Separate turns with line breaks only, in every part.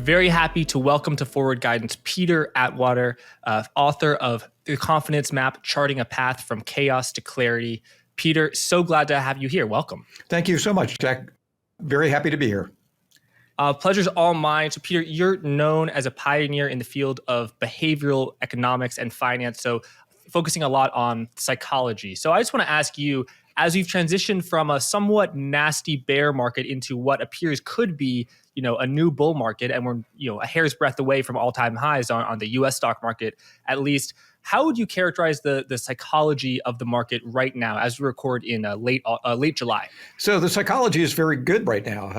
Very happy to welcome to Forward Guidance Peter Atwater, author of The Confidence Map, Charting a Path from Chaos to Clarity. Peter, so glad to have you here. Welcome.
Thank you so much, Jack. Very happy to be here.
Pleasure's all mine. So Peter, you're known as a pioneer in the field of behavioral economics and finance, so focusing a lot on psychology. So I just want to ask you, as we've transitioned from a somewhat nasty bear market into what appears could be, a new bull market, and we're, a hair's breadth away from all-time highs on the U.S. stock market, at least, how would you characterize the psychology of the market right now as we record in late July?
So the psychology is very good right now.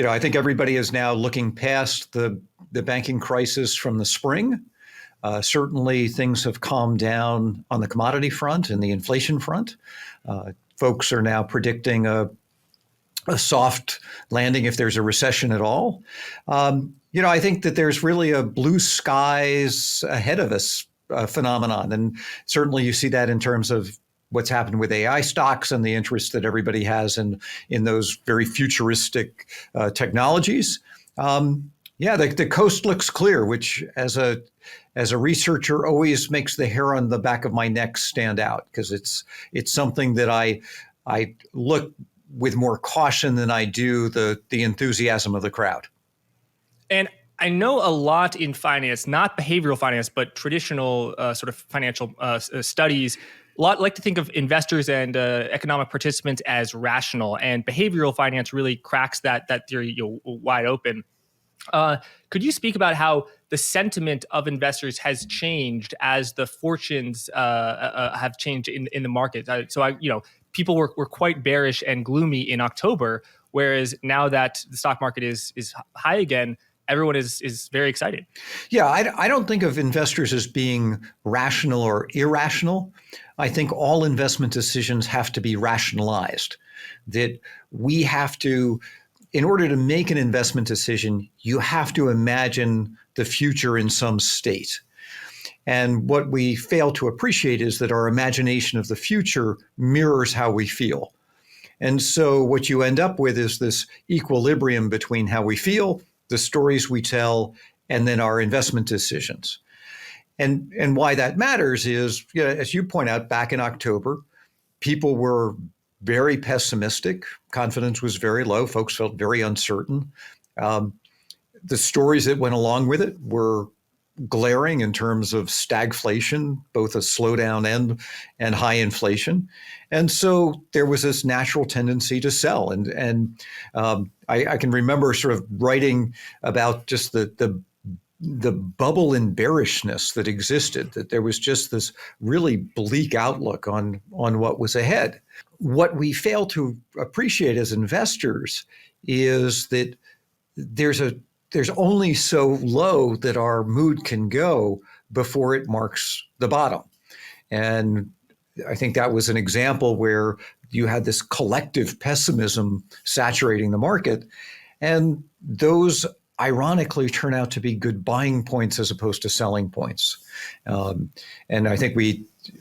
I think everybody is now looking past the banking crisis from the spring. Certainly things have calmed down on the commodity front and the inflation front. Folks are now predicting a soft landing if there's a recession at all. I think that there's really a blue skies ahead of us phenomenon. And certainly you see that in terms of what's happened with AI stocks and the interest that everybody has in those very futuristic technologies. The coast looks clear, which as a researcher always makes the hair on the back of my neck stand out, because it's something that I look with more caution than I do the enthusiasm of the crowd.
And I know a lot in finance, not behavioral finance, but traditional sort of financial studies. A lot like to think of investors and economic participants as rational, and behavioral finance really cracks that theory wide open. Could you speak about how the sentiment of investors has changed as the fortunes have changed in the market? People were quite bearish and gloomy in October, whereas now that the stock market is high again, everyone is very excited.
Yeah, I don't think of investors as being rational or irrational. I think all investment decisions have to be rationalized, that we have to, in order to make an investment decision, you have to imagine the future in some state. And what we fail to appreciate is that our imagination of the future mirrors how we feel. And so what you end up with is this equilibrium between how we feel, the stories we tell, and then our investment decisions. And why that matters is, as you point out, back in October, people were very pessimistic. Confidence was very low. Folks felt very uncertain. The stories that went along with it were glaring in terms of stagflation, both a slowdown and high inflation. And so there was this natural tendency to sell. And I can remember sort of writing about just the bubble in bearishness that existed, that there was just this really bleak outlook on what was ahead. What we fail to appreciate as investors is that there's only so low that our mood can go before it marks the bottom. And I think that was an example where you had this collective pessimism saturating the market. And those ironically turn out to be good buying points as opposed to selling points. And I think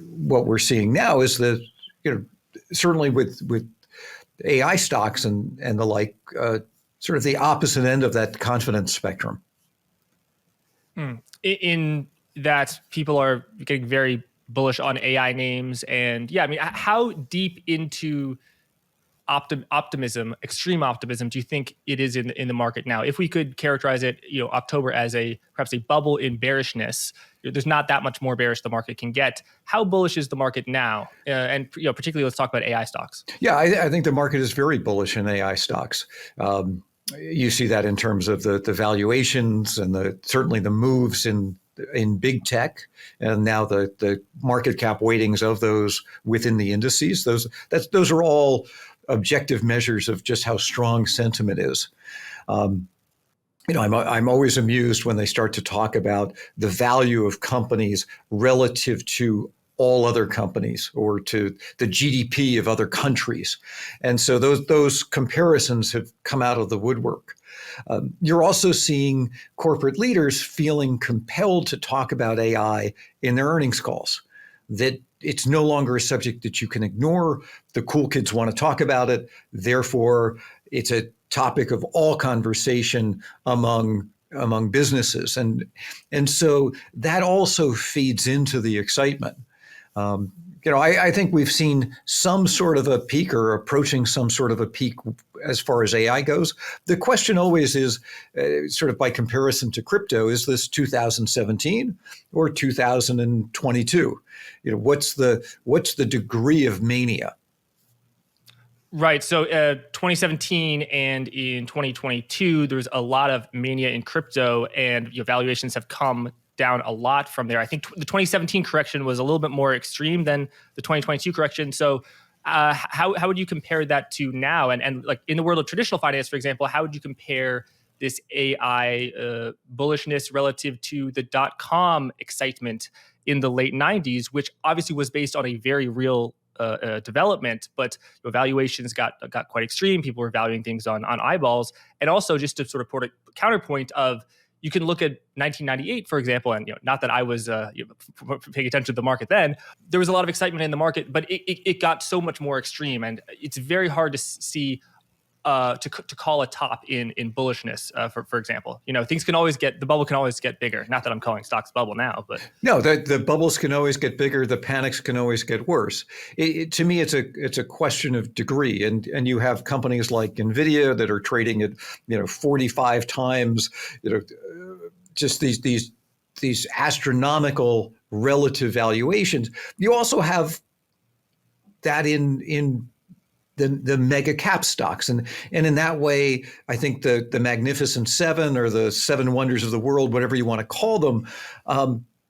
what we're seeing now is that, certainly with AI stocks and the like, sort of the opposite end of that confidence spectrum.
In that people are getting very bullish on AI names. And how deep into optimism, extreme optimism, do you think it is in the market now? If we could characterize it, October as perhaps a bubble in bearishness, there's not that much more bearish the market can get. How bullish is the market now? And particularly, let's talk about AI stocks.
Yeah, I think the market is very bullish in AI stocks. You see that in terms of the valuations and certainly the moves in big tech, and now the market cap weightings of those within the indices. Those are all objective measures of just how strong sentiment is. I'm always amused when they start to talk about the value of companies relative to all other companies or to the GDP of other countries. And so those comparisons have come out of the woodwork. You're also seeing corporate leaders feeling compelled to talk about AI in their earnings calls, that it's no longer a subject that you can ignore. The cool kids want to talk about it. Therefore, it's topic of all conversation among businesses, and so that also feeds into the excitement. I think we've seen some sort of a peak or approaching some sort of a peak as far as AI goes. The question always is, sort of by comparison to crypto, is this 2017 or 2022? What's the degree of mania?
Right. So 2017 and in 2022, there's a lot of mania in crypto, and valuations have come down a lot from there. I think the 2017 correction was a little bit more extreme than the 2022 correction. So how would you compare that to now? And like in the world of traditional finance, for example, how would you compare this AI bullishness relative to the .com excitement in the late 90s, which obviously was based on a very real development, but valuations got quite extreme. People were valuing things on eyeballs. And also, just to sort of put a counterpoint of, you can look at 1998, for example, and not that I was paying attention to the market then. There was a lot of excitement in the market, but it got so much more extreme, and it's very hard to see to call a top in bullishness. For example, things can always the bubble can always get bigger. Not that I'm calling stocks bubble now, but
no, the bubbles can always get bigger. The panics can always get worse. To me, it's a question of degree, and you have companies like Nvidia that are trading at 45 times, just these astronomical relative valuations. You also have that in the mega cap stocks. And in that way, I think the Magnificent Seven, or the Seven Wonders of the World, whatever you want to call them,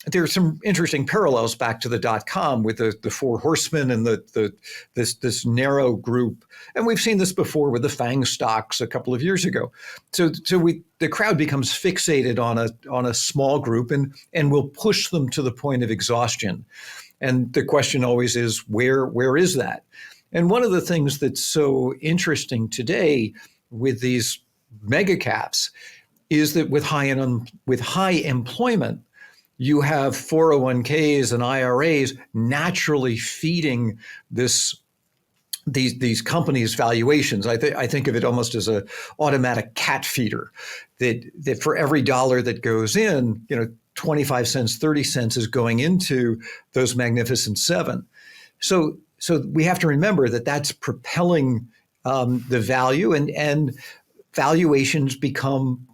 there are some interesting parallels back to the .com with the Four Horsemen and this narrow group. And we've seen this before with the FANG stocks a couple of years ago. So the crowd becomes fixated on a small group and will push them to the point of exhaustion. And the question always is, where is that? And one of the things that's so interesting today with these mega caps is that with high employment, you have 401ks and IRAs naturally feeding these companies' valuations. I think of it almost as an automatic cat feeder, that for every dollar that goes in, 25 cents, 30 cents is going into those Magnificent Seven. So we have to remember that that's propelling the value, and valuations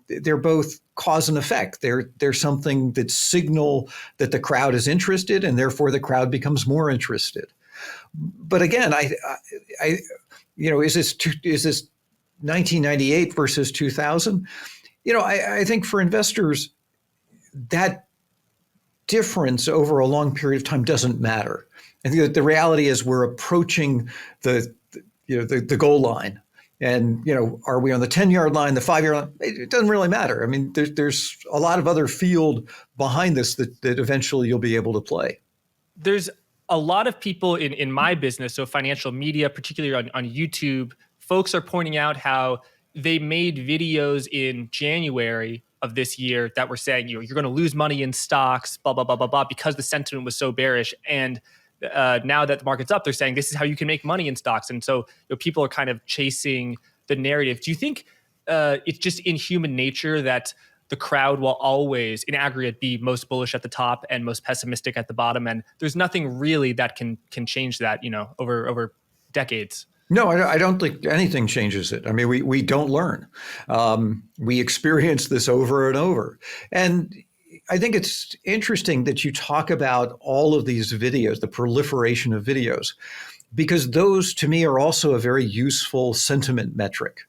they're both cause and effect. They're something that signal that the crowd is interested, and therefore the crowd becomes more interested. But again, is this 1998 versus 2000? I think for investors, that difference over a long period of time doesn't matter. I think that the reality is we're approaching the goal line, and are we on the 10-yard line, the 5-yard line? It doesn't really matter. I mean, there's a lot of other field behind this that eventually you'll be able to play.
There's a lot of people in my business, so financial media, particularly on YouTube, folks are pointing out how they made videos in January of this year that were saying, you're going to lose money in stocks, blah, blah, blah, blah, blah, because the sentiment was so bearish. And now that the market's up, they're saying this is how you can make money in stocks. And so people are kind of chasing the narrative. Do you think it's just in human nature that the crowd will always, in aggregate, be most bullish at the top and most pessimistic at the bottom? And there's nothing really that can change that, over decades.
No, I don't think anything changes it. I mean, we don't learn. We experience this over and over. And I think it's interesting that you talk about all of these videos, the proliferation of videos, because those, to me, are also a very useful sentiment metric.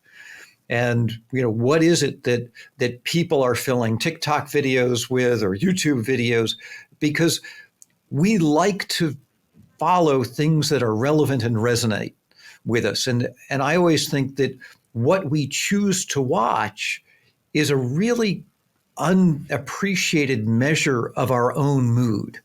And what is it that people are filling TikTok videos with, or YouTube videos? Because we like to follow things that are relevant and resonate with us. And I always think that what we choose to watch is a really unappreciated measure of our own mood.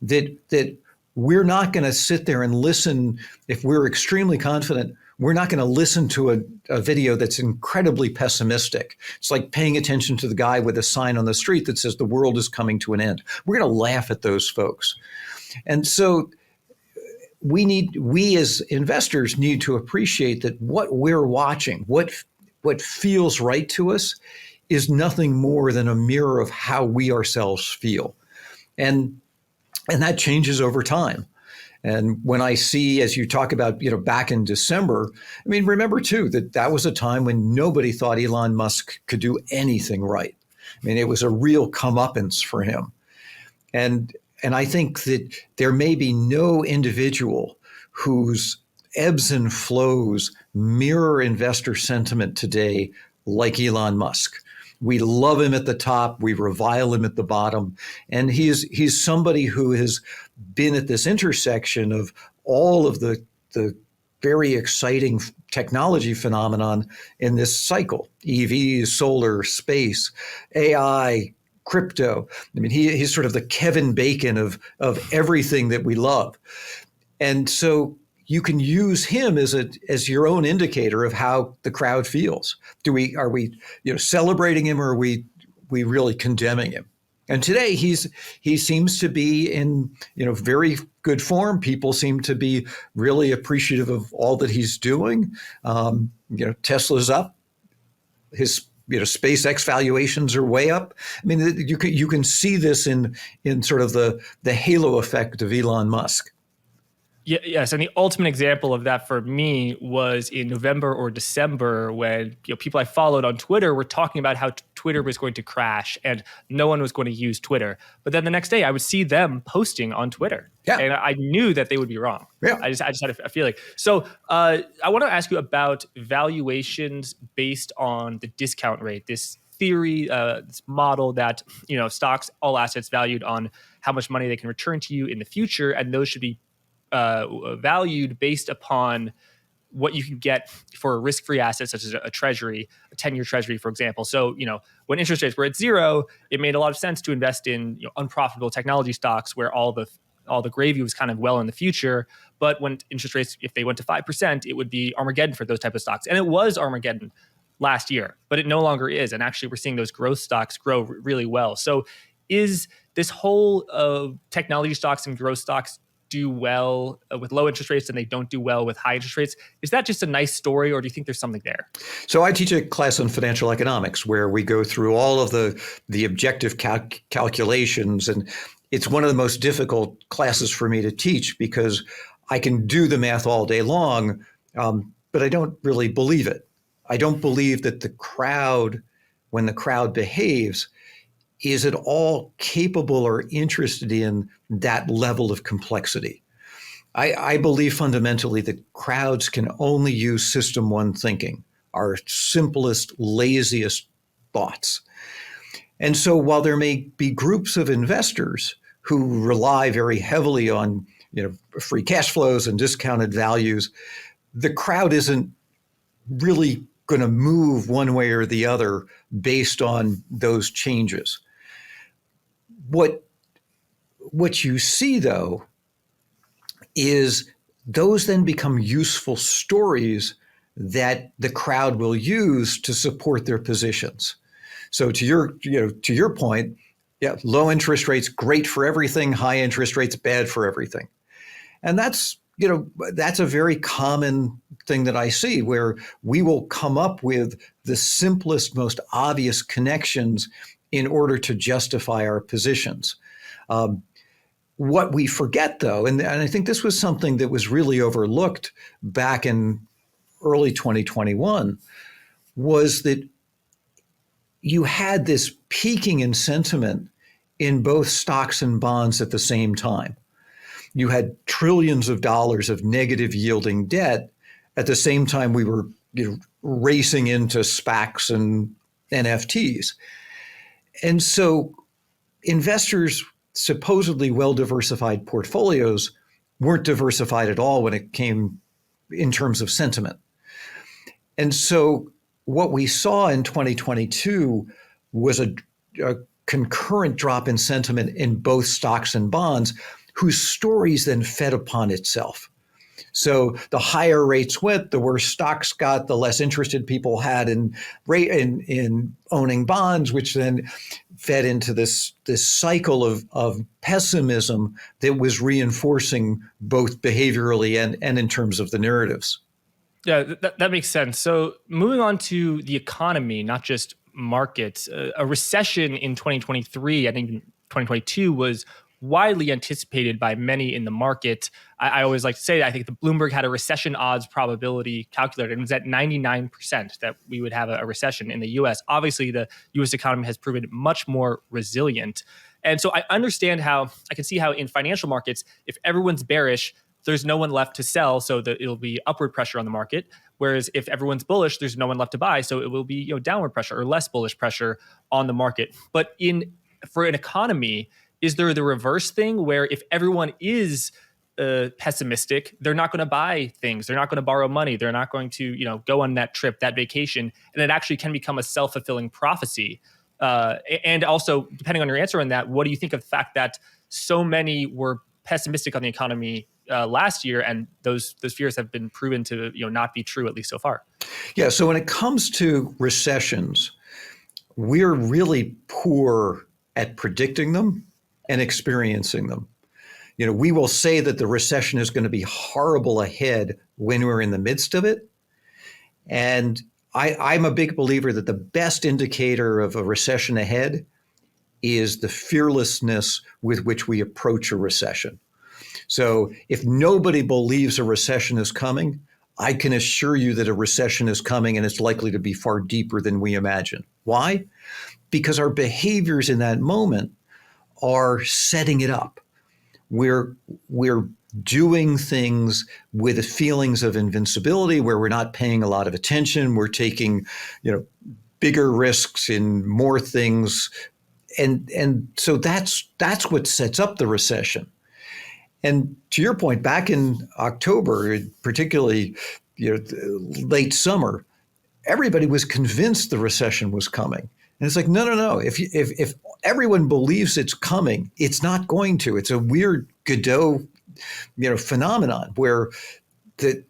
That we're not going to sit there and listen. If we're extremely confident, we're not going to listen to a video that's incredibly pessimistic. It's like paying attention to the guy with a sign on the street that says the world is coming to an end. We're going to laugh at those folks. And so we as investors need to appreciate that what we're watching, what what feels right to us is nothing more than a mirror of how we ourselves feel. And that changes over time. And when I see, as you talk about, back in December, I mean, remember too that was a time when nobody thought Elon Musk could do anything right. I mean, it was a real comeuppance for him. And I think that there may be no individual whose ebbs and flows mirror investor sentiment today like Elon Musk. We love him at the top, we revile him at the bottom, and he's somebody who has been at this intersection of all of the very exciting technology phenomenon in this cycle: EVs, solar, space, AI, crypto. I mean, he's sort of the Kevin Bacon of everything that we love. And so you can use him as your own indicator of how the crowd feels. Are we celebrating him, or are we really condemning him? And today he seems to be in very good form. People seem to be really appreciative of all that he's doing. Tesla's up. His SpaceX valuations are way up. I mean, you can see this in sort of the halo effect of Elon Musk.
Yes, and the ultimate example of that for me was in November or December when people I followed on Twitter were talking about how Twitter was going to crash and no one was going to use Twitter. But then the next day, I would see them posting on Twitter, and I knew that they would be wrong.
Yeah.
I just had a feeling. So I want to ask you about valuations based on the discount rate. This theory, this model that stocks, all assets valued on how much money they can return to you in the future, and those should be valued based upon what you can get for a risk-free asset such as a treasury, a 10-year treasury, for example. So, when interest rates were at zero, it made a lot of sense to invest in unprofitable technology stocks where all the gravy was kind of well in the future. But when interest rates, if they went to 5%, it would be Armageddon for those type of stocks. And it was Armageddon last year, but it no longer is. And actually, we're seeing those growth stocks grow really well. So is this whole technology stocks and growth stocks do well with low interest rates and they don't do well with high interest rates? Is that just a nice story, or do you think there's something there?
So I teach a class on financial economics where we go through all of the objective calculations, and it's one of the most difficult classes for me to teach because I can do the math all day long, but I don't really believe it. I don't believe that the crowd, when the crowd behaves, is at all capable or interested in that level of complexity. I believe fundamentally that crowds can only use system one thinking, our simplest, laziest thoughts. And so while there may be groups of investors who rely very heavily on free cash flows and discounted values, the crowd isn't really going to move one way or the other based on those changes. What you see, though, is those then become useful stories that the crowd will use to support their positions. So to your point, low interest rates great for everything, high interest rates bad for everything, and that's a very common thing that I see, where we will come up with the simplest, most obvious connections in order to justify our positions. What we forget, though, and I think this was something that was really overlooked back in early 2021, was that you had this peaking in sentiment in both stocks and bonds at the same time. You had trillions of dollars of negative yielding debt at the same time we were racing into SPACs and NFTs. And so investors' supposedly well-diversified portfolios weren't diversified at all when it came in terms of sentiment. And so what we saw in 2022 was a concurrent drop in sentiment in both stocks and bonds, whose stories then fed upon itself. So the higher rates went, the worse stocks got, the less interested people had in owning bonds, which then fed into this cycle of pessimism that was reinforcing both behaviorally and in terms of the narratives.
Yeah, that makes sense. So moving on to the economy, not just markets, a recession in 2023, I think in 2022 was widely anticipated by many in the market. I always like to say that I think the Bloomberg had a recession odds probability calculator, and it was at 99% that we would have a recession in the US. Obviously, the US economy has proven much more resilient. And so I can see how in financial markets, if everyone's bearish, there's no one left to sell, so that it'll be upward pressure on the market. Whereas if everyone's bullish, there's no one left to buy, so it will be downward pressure or less bullish pressure on the market. But in for an economy, is there the reverse thing where if everyone is pessimistic, they're not going to buy things, they're not going to borrow money, they're not going to go on that trip, that vacation, and it actually can become a self-fulfilling prophecy. And also, depending on your answer on that, what do you think of the fact that so many were pessimistic on the economy last year, and those fears have been proven to not be true, at least so far?
Yeah. So when it comes to recessions, we're really poor at predicting them and experiencing them. We will say that the recession is going to be horrible ahead when we're in the midst of it. And I'm a big believer that the best indicator of a recession ahead is the fearlessness with which we approach a recession. So if nobody believes a recession is coming, I can assure you that a recession is coming, and it's likely to be far deeper than we imagine. Why? Because our behaviors in that moment are setting it up. We're doing things with feelings of invincibility where we're not paying a lot of attention. We're taking, bigger risks in more things, and so that's what sets up the recession. And to your point, back in October, particularly late summer, everybody was convinced the recession was coming. And it's like, no. If everyone believes it's coming, it's not going to. It's a weird Godot, phenomenon where that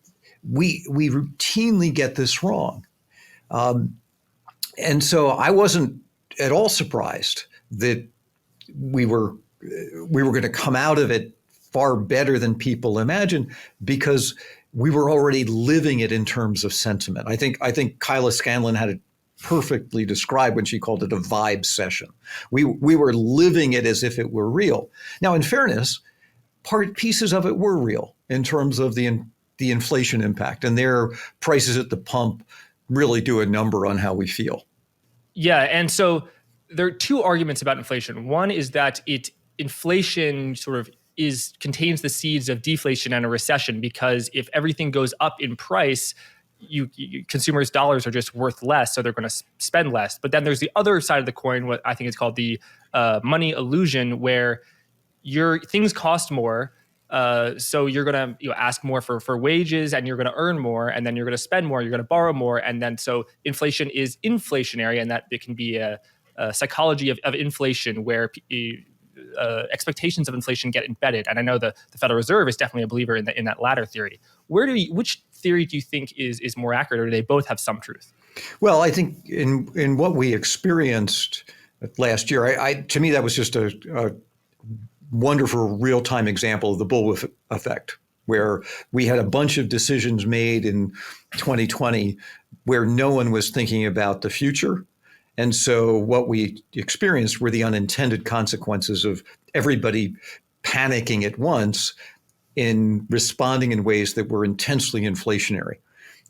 we routinely get this wrong. And so I wasn't at all surprised that we were going to come out of it far better than people imagined, because we were already living it in terms of sentiment. I think Kyla Scanlon had it perfectly described when she called it a vibe session. We were living it as if it were real. Now, in fairness, pieces of it were real in terms of the inflation impact, and their prices at the pump really do a number on how we feel.
Yeah, and so there are two arguments about inflation. One is that inflation sort of contains the seeds of deflation and a recession, because if everything goes up in price, consumers' dollars are just worth less, so they're going to spend less. But then there's the other side of the coin, what I think is called the money illusion, where your things cost more. So you're going to ask more for wages, and you're going to earn more, and then you're going to spend more, you're going to borrow more, and then so inflation is inflationary, and that it can be a psychology of inflation where expectations of inflation get embedded. And I know the Federal Reserve is definitely a believer in that latter theory. Which theory do you think is more accurate, or do they both have some truth?
Well, I think in what we experienced last year, to me that was just a wonderful real-time example of the bullwhip effect, where we had a bunch of decisions made in 2020 where no one was thinking about the future. And so what we experienced were the unintended consequences of everybody panicking at once in responding in ways that were intensely inflationary.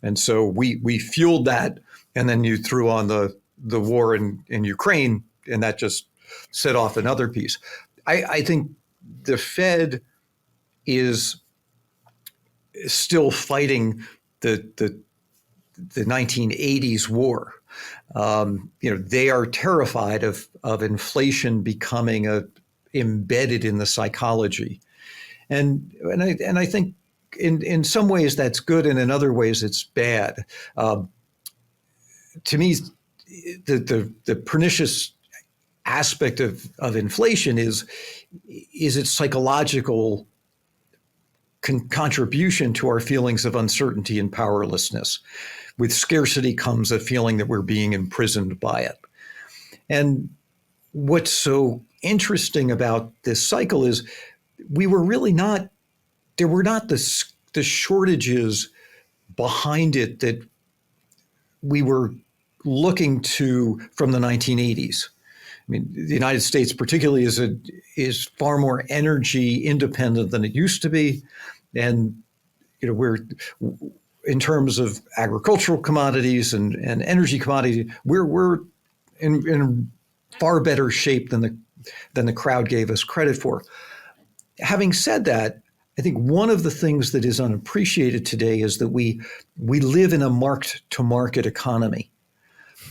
And so we fueled that, and then you threw on the war in Ukraine, and that just set off another piece. I think the Fed is still fighting the 1980s war. They are terrified of inflation becoming embedded in the psychology, and I think in some ways that's good, and in other ways it's bad. To me, the pernicious aspect of inflation is its psychological contribution to our feelings of uncertainty and powerlessness. With scarcity comes a feeling that we're being imprisoned by it. And what's so interesting about this cycle is there were not the shortages behind it that we were looking to from the 1980s. I mean, the United States particularly is far more energy independent than it used to be. And, we're, in terms of agricultural commodities and energy commodities, we're in far better shape than the crowd gave us credit for. Having said that, I think one of the things that is unappreciated today is that we live in a mark-to-market economy.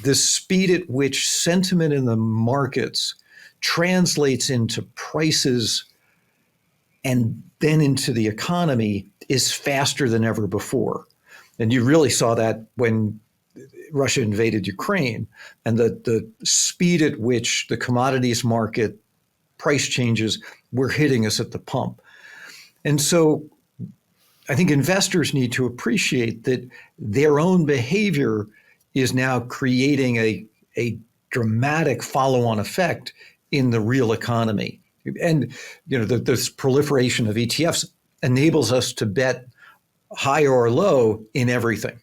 The speed at which sentiment in the markets translates into prices and then into the economy is faster than ever before. And you really saw that when Russia invaded Ukraine, and the speed at which the commodities market price changes were hitting us at the pump. And so I think investors need to appreciate that their own behavior is now creating a dramatic follow-on effect in the real economy. And this proliferation of ETFs enables us to bet high or low in everything.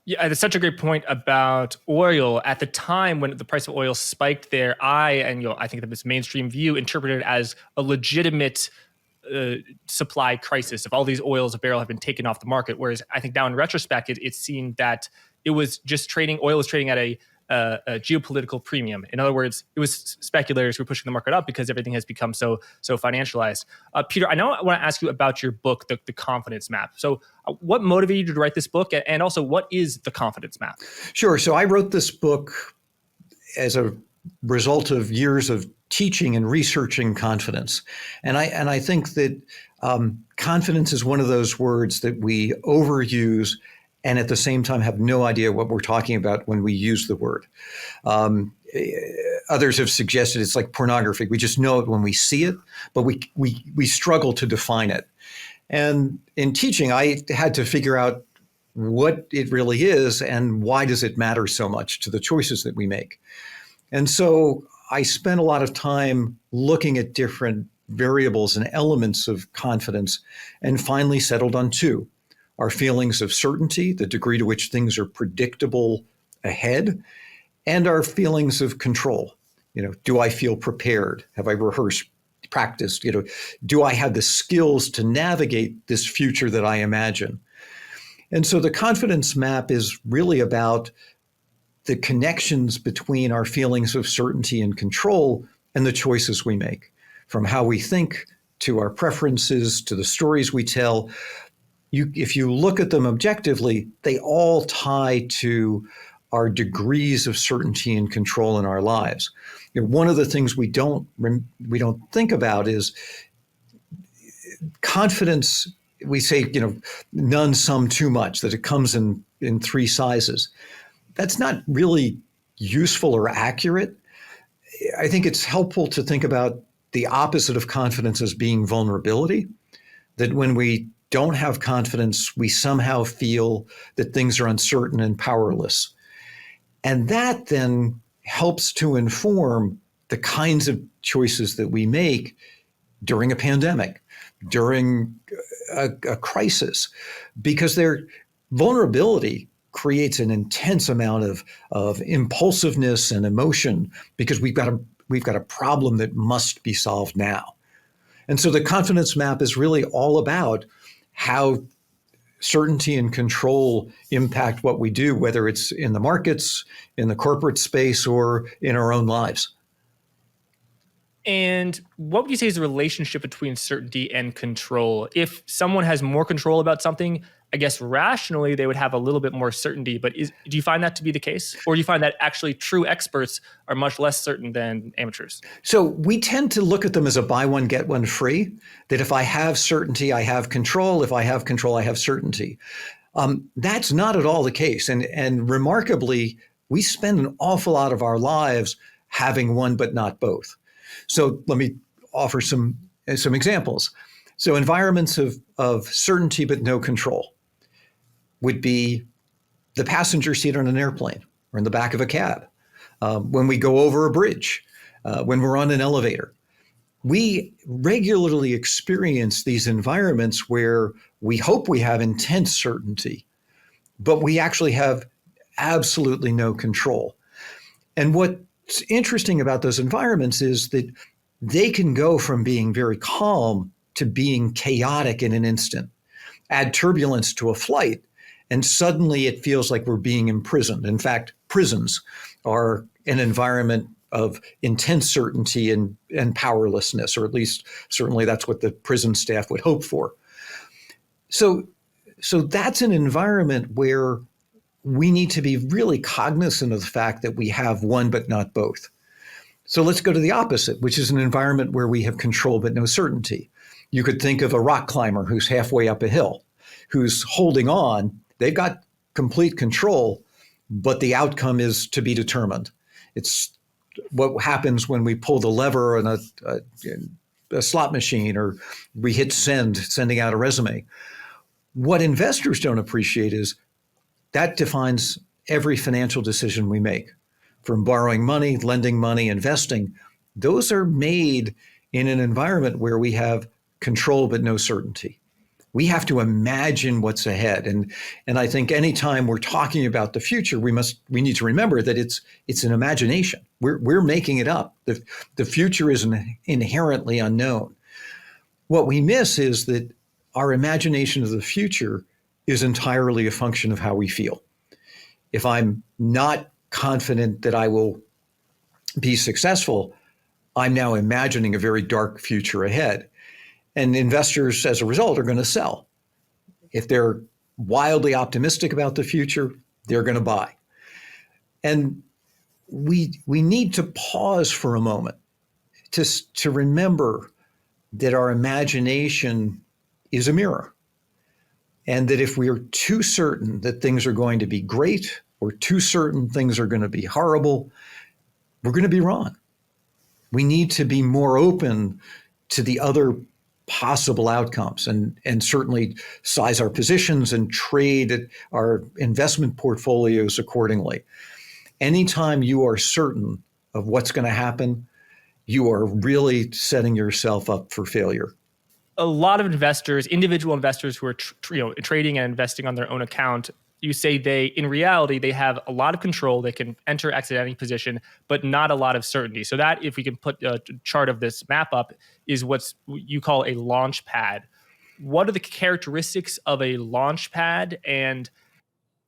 Yeah, that's such a great point about oil. At the time when the price of oil spiked there, I think that this mainstream view interpreted it as a legitimate supply crisis. If all these oils a barrel have been taken off the market, whereas I think now in retrospect, it's seen that it was just trading. Oil was trading at a geopolitical premium. In other words, it was speculators who were pushing the market up because everything has become so financialized. Peter, I want to ask you about your book, the Confidence Map. So what motivated you to write this book? And also, what is the Confidence Map?
Sure. So I wrote this book as a result of years of teaching and researching confidence. And I think that confidence is one of those words that we overuse and at the same time have no idea what we're talking about when we use the word. Others have suggested it's like pornography. We just know it when we see it, but we struggle to define it. And in teaching, I had to figure out what it really is and why does it matter so much to the choices that we make. And so I spent a lot of time looking at different variables and elements of confidence and finally settled on two. Our feelings of certainty, the degree to which things are predictable ahead, and our feelings of control. Do I feel prepared? Have I rehearsed, practiced? Do I have the skills to navigate this future that I imagine? And so the confidence map is really about the connections between our feelings of certainty and control and the choices we make, from how we think to our preferences to the stories we tell. If you look at them objectively, they all tie to our degrees of certainty and control in our lives. One of the things we don't think about is confidence. We say, none, some, too much, that it comes in three sizes. That's not really useful or accurate. I think it's helpful to think about the opposite of confidence as being vulnerability, that when we don't have confidence, we somehow feel that things are uncertain and powerless. And that then helps to inform the kinds of choices that we make during a pandemic, during a crisis, because their vulnerability creates an intense amount of impulsiveness and emotion because we've got a problem that must be solved now. And so the confidence map is really all about how certainty and control impact what we do, whether it's in the markets, in the corporate space, or in our own lives.
And what would you say is the relationship between certainty and control? If someone has more control about something, I guess rationally they would have a little bit more certainty, but do you find that to be the case? Or do you find that actually true experts are much less certain than amateurs?
So we tend to look at them as a buy one, get one free, that if I have certainty, I have control. If I have control, I have certainty. That's not at all the case. And remarkably, we spend an awful lot of our lives having one but not both. So let me offer some examples. So environments of certainty but no control would be the passenger seat on an airplane or in the back of a cab, when we go over a bridge, when we're on an elevator. we regularly experience these environments where we hope we have intense certainty, but we actually have absolutely no control. And what's interesting about those environments is that they can go from being very calm to being chaotic in an instant. Add turbulence to a flight, and suddenly it feels like we're being imprisoned. In fact, prisons are an environment of intense certainty and powerlessness, or at least certainly that's what the prison staff would hope for. So that's an environment where we need to be really cognizant of the fact that we have one but not both. So let's go to the opposite, which is an environment where we have control but no certainty. You could think of a rock climber who's halfway up a hill, who's holding on. They've got complete control, but the outcome is to be determined. It's what happens when we pull the lever on a slot machine, or we hit send, sending out a resume. What investors don't appreciate is that defines every financial decision we make, from borrowing money, lending money, investing. Those are made in an environment where we have control but no certainty. We have to imagine what's ahead. And I think anytime we're talking about the future, we need to remember that it's an imagination. We're making it up. The future is inherently unknown. What we miss is that our imagination of the future is entirely a function of how we feel. If I'm not confident that I will be successful, I'm now imagining a very dark future ahead. And investors, as a result, are going to sell. If they're wildly optimistic about the future, they're going to buy. And we need to pause for a moment to remember that our imagination is a mirror. And that if we are too certain that things are going to be great, or too certain things are going to be horrible, we're going to be wrong. We need to be more open to the other possible outcomes, and certainly size our positions and trade our investment portfolios accordingly. Anytime you are certain of what's going to happen, you are really setting yourself up for failure.
A lot of investors, individual investors who are trading and investing on their own account, you say in reality, they have a lot of control. They can enter, exit any position, but not a lot of certainty. So that, if we can put a chart of this map up, is what you call a launch pad. What are the characteristics of a launch pad, and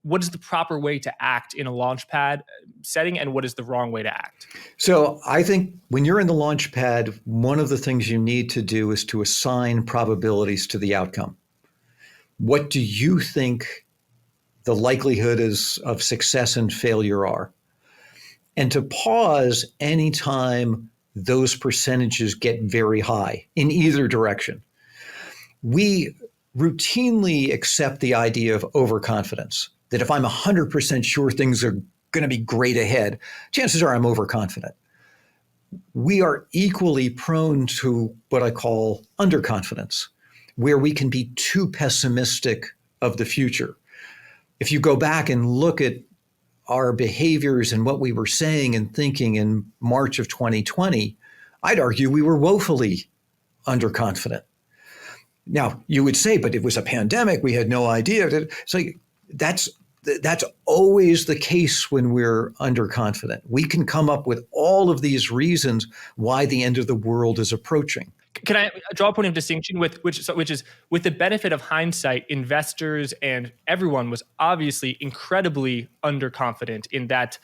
what is the proper way to act in a launch pad setting, and what is the wrong way to act?
So I think when you're in the launch pad, one of the things you need to do is to assign probabilities to the outcome. What do you think the likelihood of success and failure are? And to pause anytime those percentages get very high in either direction. We routinely accept the idea of overconfidence, that if I'm 100% sure things are going to be great ahead, chances are I'm overconfident. We are equally prone to what I call underconfidence, where we can be too pessimistic of the future. If you go back and look at our behaviors and what we were saying and thinking in March of 2020, I'd argue we were woefully underconfident. Now, you would say, but it was a pandemic. We had no idea. So that's always the case when we're underconfident. We can come up with all of these reasons why the end of the world is approaching.
Can I draw a point of distinction which is, with the benefit of hindsight, investors and everyone was obviously incredibly underconfident in that,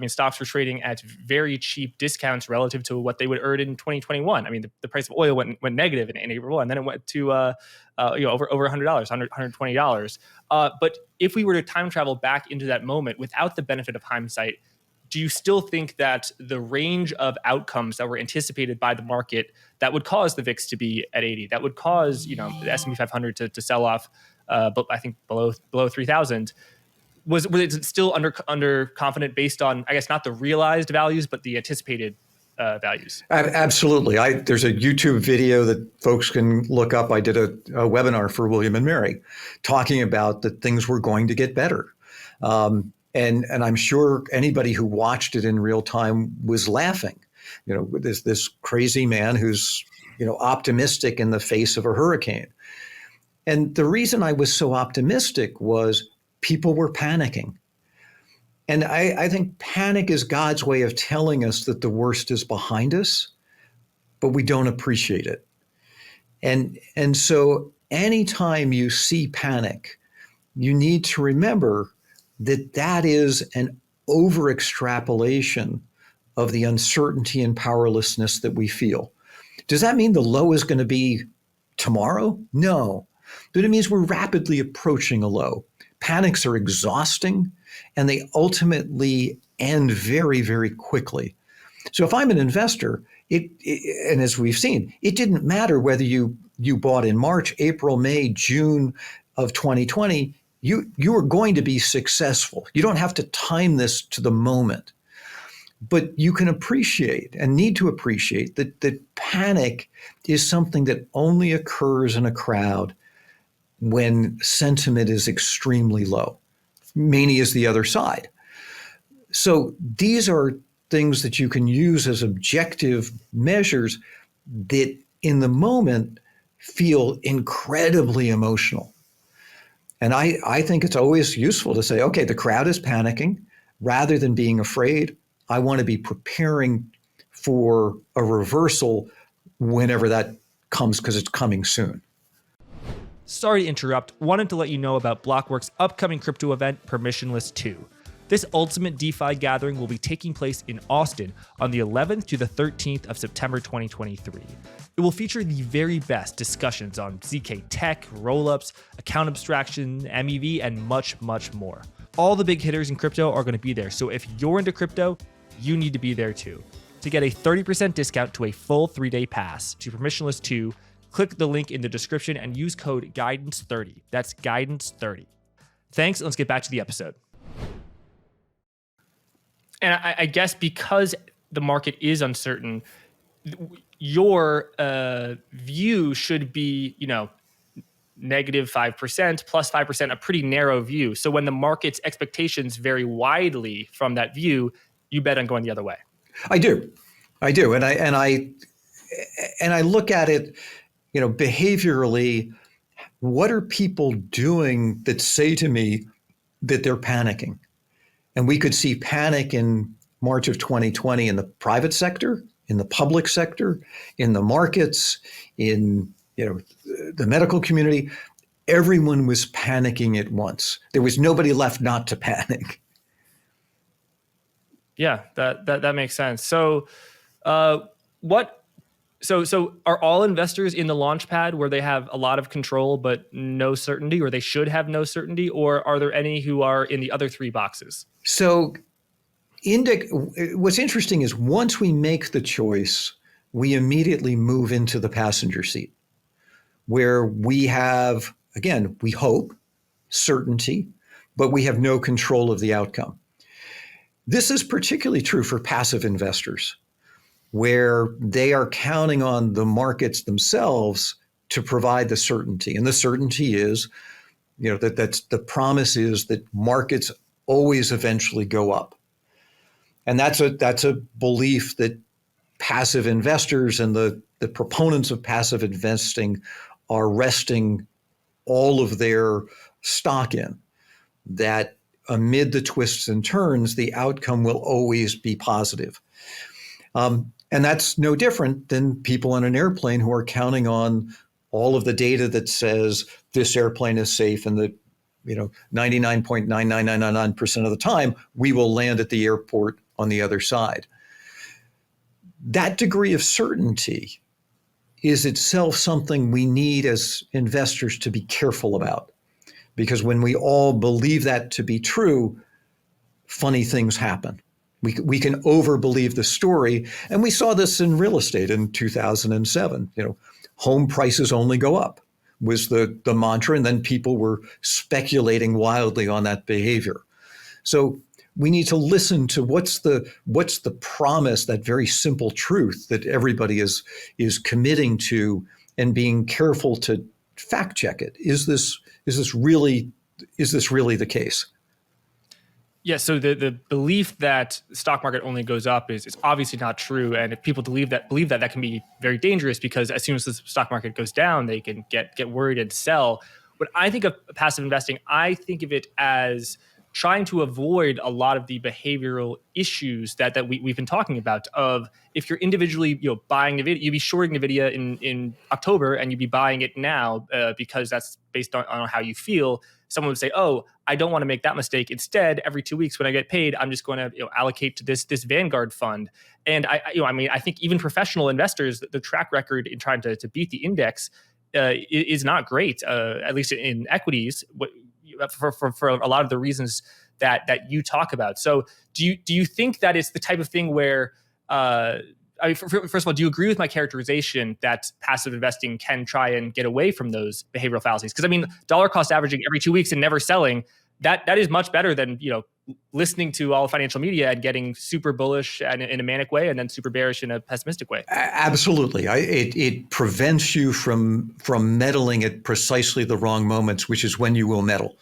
stocks were trading at very cheap discounts relative to what they would earn in 2021. I mean, the price of oil went negative in April, and then it went to over $100, $120. But if we were to time travel back into that moment without the benefit of hindsight, do you still think that the range of outcomes that were anticipated by the market that would cause the VIX to be at 80, that would cause the S&P 500 to sell off, but I think below 3,000, was it still underconfident based on, I guess, not the realized values, but the anticipated values?
Absolutely. There's a YouTube video that folks can look up. I did a webinar for William and Mary talking about that things were going to get better. And I'm sure anybody who watched it in real time was laughing. There's this crazy man who's, optimistic in the face of a hurricane. And the reason I was so optimistic was people were panicking. And I think panic is God's way of telling us that the worst is behind us, but we don't appreciate it. And so anytime you see panic, you need to remember that that is an over extrapolation of the uncertainty and powerlessness that we feel. Does that mean the low is going to be tomorrow? No. But it means we're rapidly approaching a low. Panics are exhausting, and they ultimately end very, very quickly. So if I'm an investor, and as we've seen, it didn't matter whether you bought in March, April, May, June of 2020, you are going to be successful. You don't have to time this to the moment. But you can appreciate and need to appreciate that panic is something that only occurs in a crowd when sentiment is extremely low. Mania is the other side. So these are things that you can use as objective measures that in the moment feel incredibly emotional. And I think it's always useful to say, okay, the crowd is panicking. Rather than being afraid, I want to be preparing for a reversal whenever that comes, because it's coming soon.
Sorry to interrupt. Wanted to let you know about Blockworks' upcoming crypto event, Permissionless 2. This ultimate DeFi gathering will be taking place in Austin on the 11th to the 13th of September 2023. It will feature the very best discussions on ZK tech, rollups, account abstraction, MEV, and much, much more. All the big hitters in crypto are going to be there, so if you're into crypto, you need to be there too. To get a 30% discount to a full 3-day pass to Permissionless 2, click the link in the description and use code GUIDANCE30. That's GUIDANCE30. Thanks, let's get back to the episode. And I guess because the market is uncertain, your view should be, negative 5%, plus 5%, a pretty narrow view. So when the market's expectations vary widely from that view, you bet on going the other way.
I do. And I look at it, behaviorally. What are people doing that say to me that they're panicking? And we could see panic in March of 2020 in the private sector, in the public sector, in the markets, in the medical community. Everyone was panicking at once. There was nobody left not to panic.
Yeah, that makes sense. So, So are all investors in the launch pad where they have a lot of control but no certainty, or they should have no certainty, or are there any who are in the other three boxes?
So what's interesting is once we make the choice, we immediately move into the passenger seat where we have, again, we hope, certainty, but we have no control of the outcome. This is particularly true for passive investors, where they are counting on the markets themselves to provide the certainty. And the certainty is, that's the promise is that markets always eventually go up. And that's a belief that passive investors and the proponents of passive investing are resting all of their stock in, that amid the twists and turns, the outcome will always be positive. And that's no different than people on an airplane who are counting on all of the data that says this airplane is safe and that 99.99999% of the time we will land at the airport on the other side. That degree of certainty is itself something we need as investors to be careful about. Because when we all believe that to be true, funny things happen. We can overbelieve the story. And we saw this in real estate in 2007. Home prices only go up was the mantra. And then people were speculating wildly on that behavior. So we need to listen to what's the promise, that very simple truth that everybody is committing to, and being careful to fact check it. Is this really the case?
Yeah, so the belief that the stock market only goes up is obviously not true, and if people believe that that can be very dangerous because as soon as the stock market goes down, they can get worried and sell. When I think of passive investing, I think of it as trying to avoid a lot of the behavioral issues that we've been talking about. Of if you're individually buying Nvidia, you'd be shorting Nvidia in October, and you'd be buying it now because that's based on how you feel. Someone would say, "Oh, I don't want to make that mistake. Instead, every 2 weeks when I get paid, I'm just going to allocate to this Vanguard fund." And I think even professional investors, the track record in trying to beat the index is not great, at least in equities, for a lot of the reasons that you talk about. So, do you think that it's the type of thing where first of all, do you agree with my characterization that passive investing can try and get away from those behavioral fallacies? Because dollar cost averaging every 2 weeks and never selling, that is much better than listening to all financial media and getting super bullish and in a manic way and then super bearish in a pessimistic way.
Absolutely, it prevents you from meddling at precisely the wrong moments, which is when you will meddle.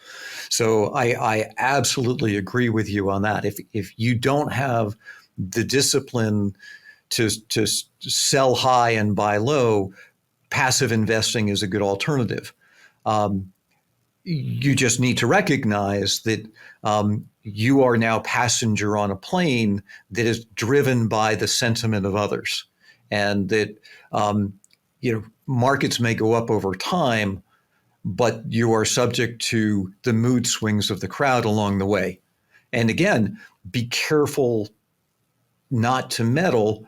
So I absolutely agree with you on that. If you don't have the discipline to sell high and buy low, passive investing is a good alternative. You just need to recognize that you are now passenger on a plane that is driven by the sentiment of others, and that markets may go up over time, but you are subject to the mood swings of the crowd along the way. And again, be careful not to meddle,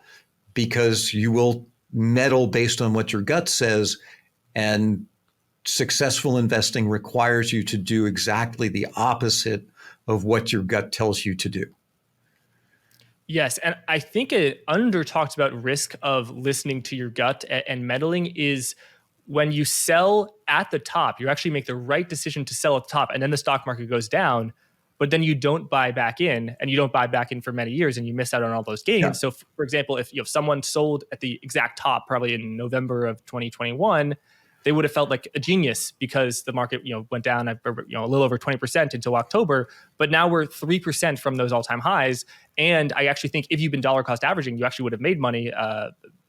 because you will meddle based on what your gut says, and successful investing requires you to do exactly the opposite of what your gut tells you to do.
Yes, and I think an under talked about risk of listening to your gut and meddling is when you sell at the top, you actually make the right decision to sell at the top, and then the stock market goes down, but then you don't buy back in, and you don't buy back in for many years, and you miss out on all those gains.
Yeah.
So, for example, if someone sold at the exact top, probably in November of 2021, they would have felt like a genius because the market went down a little over 20% until October, but now we're 3% from those all-time highs. And I actually think if you've been dollar cost averaging, you actually would have made money,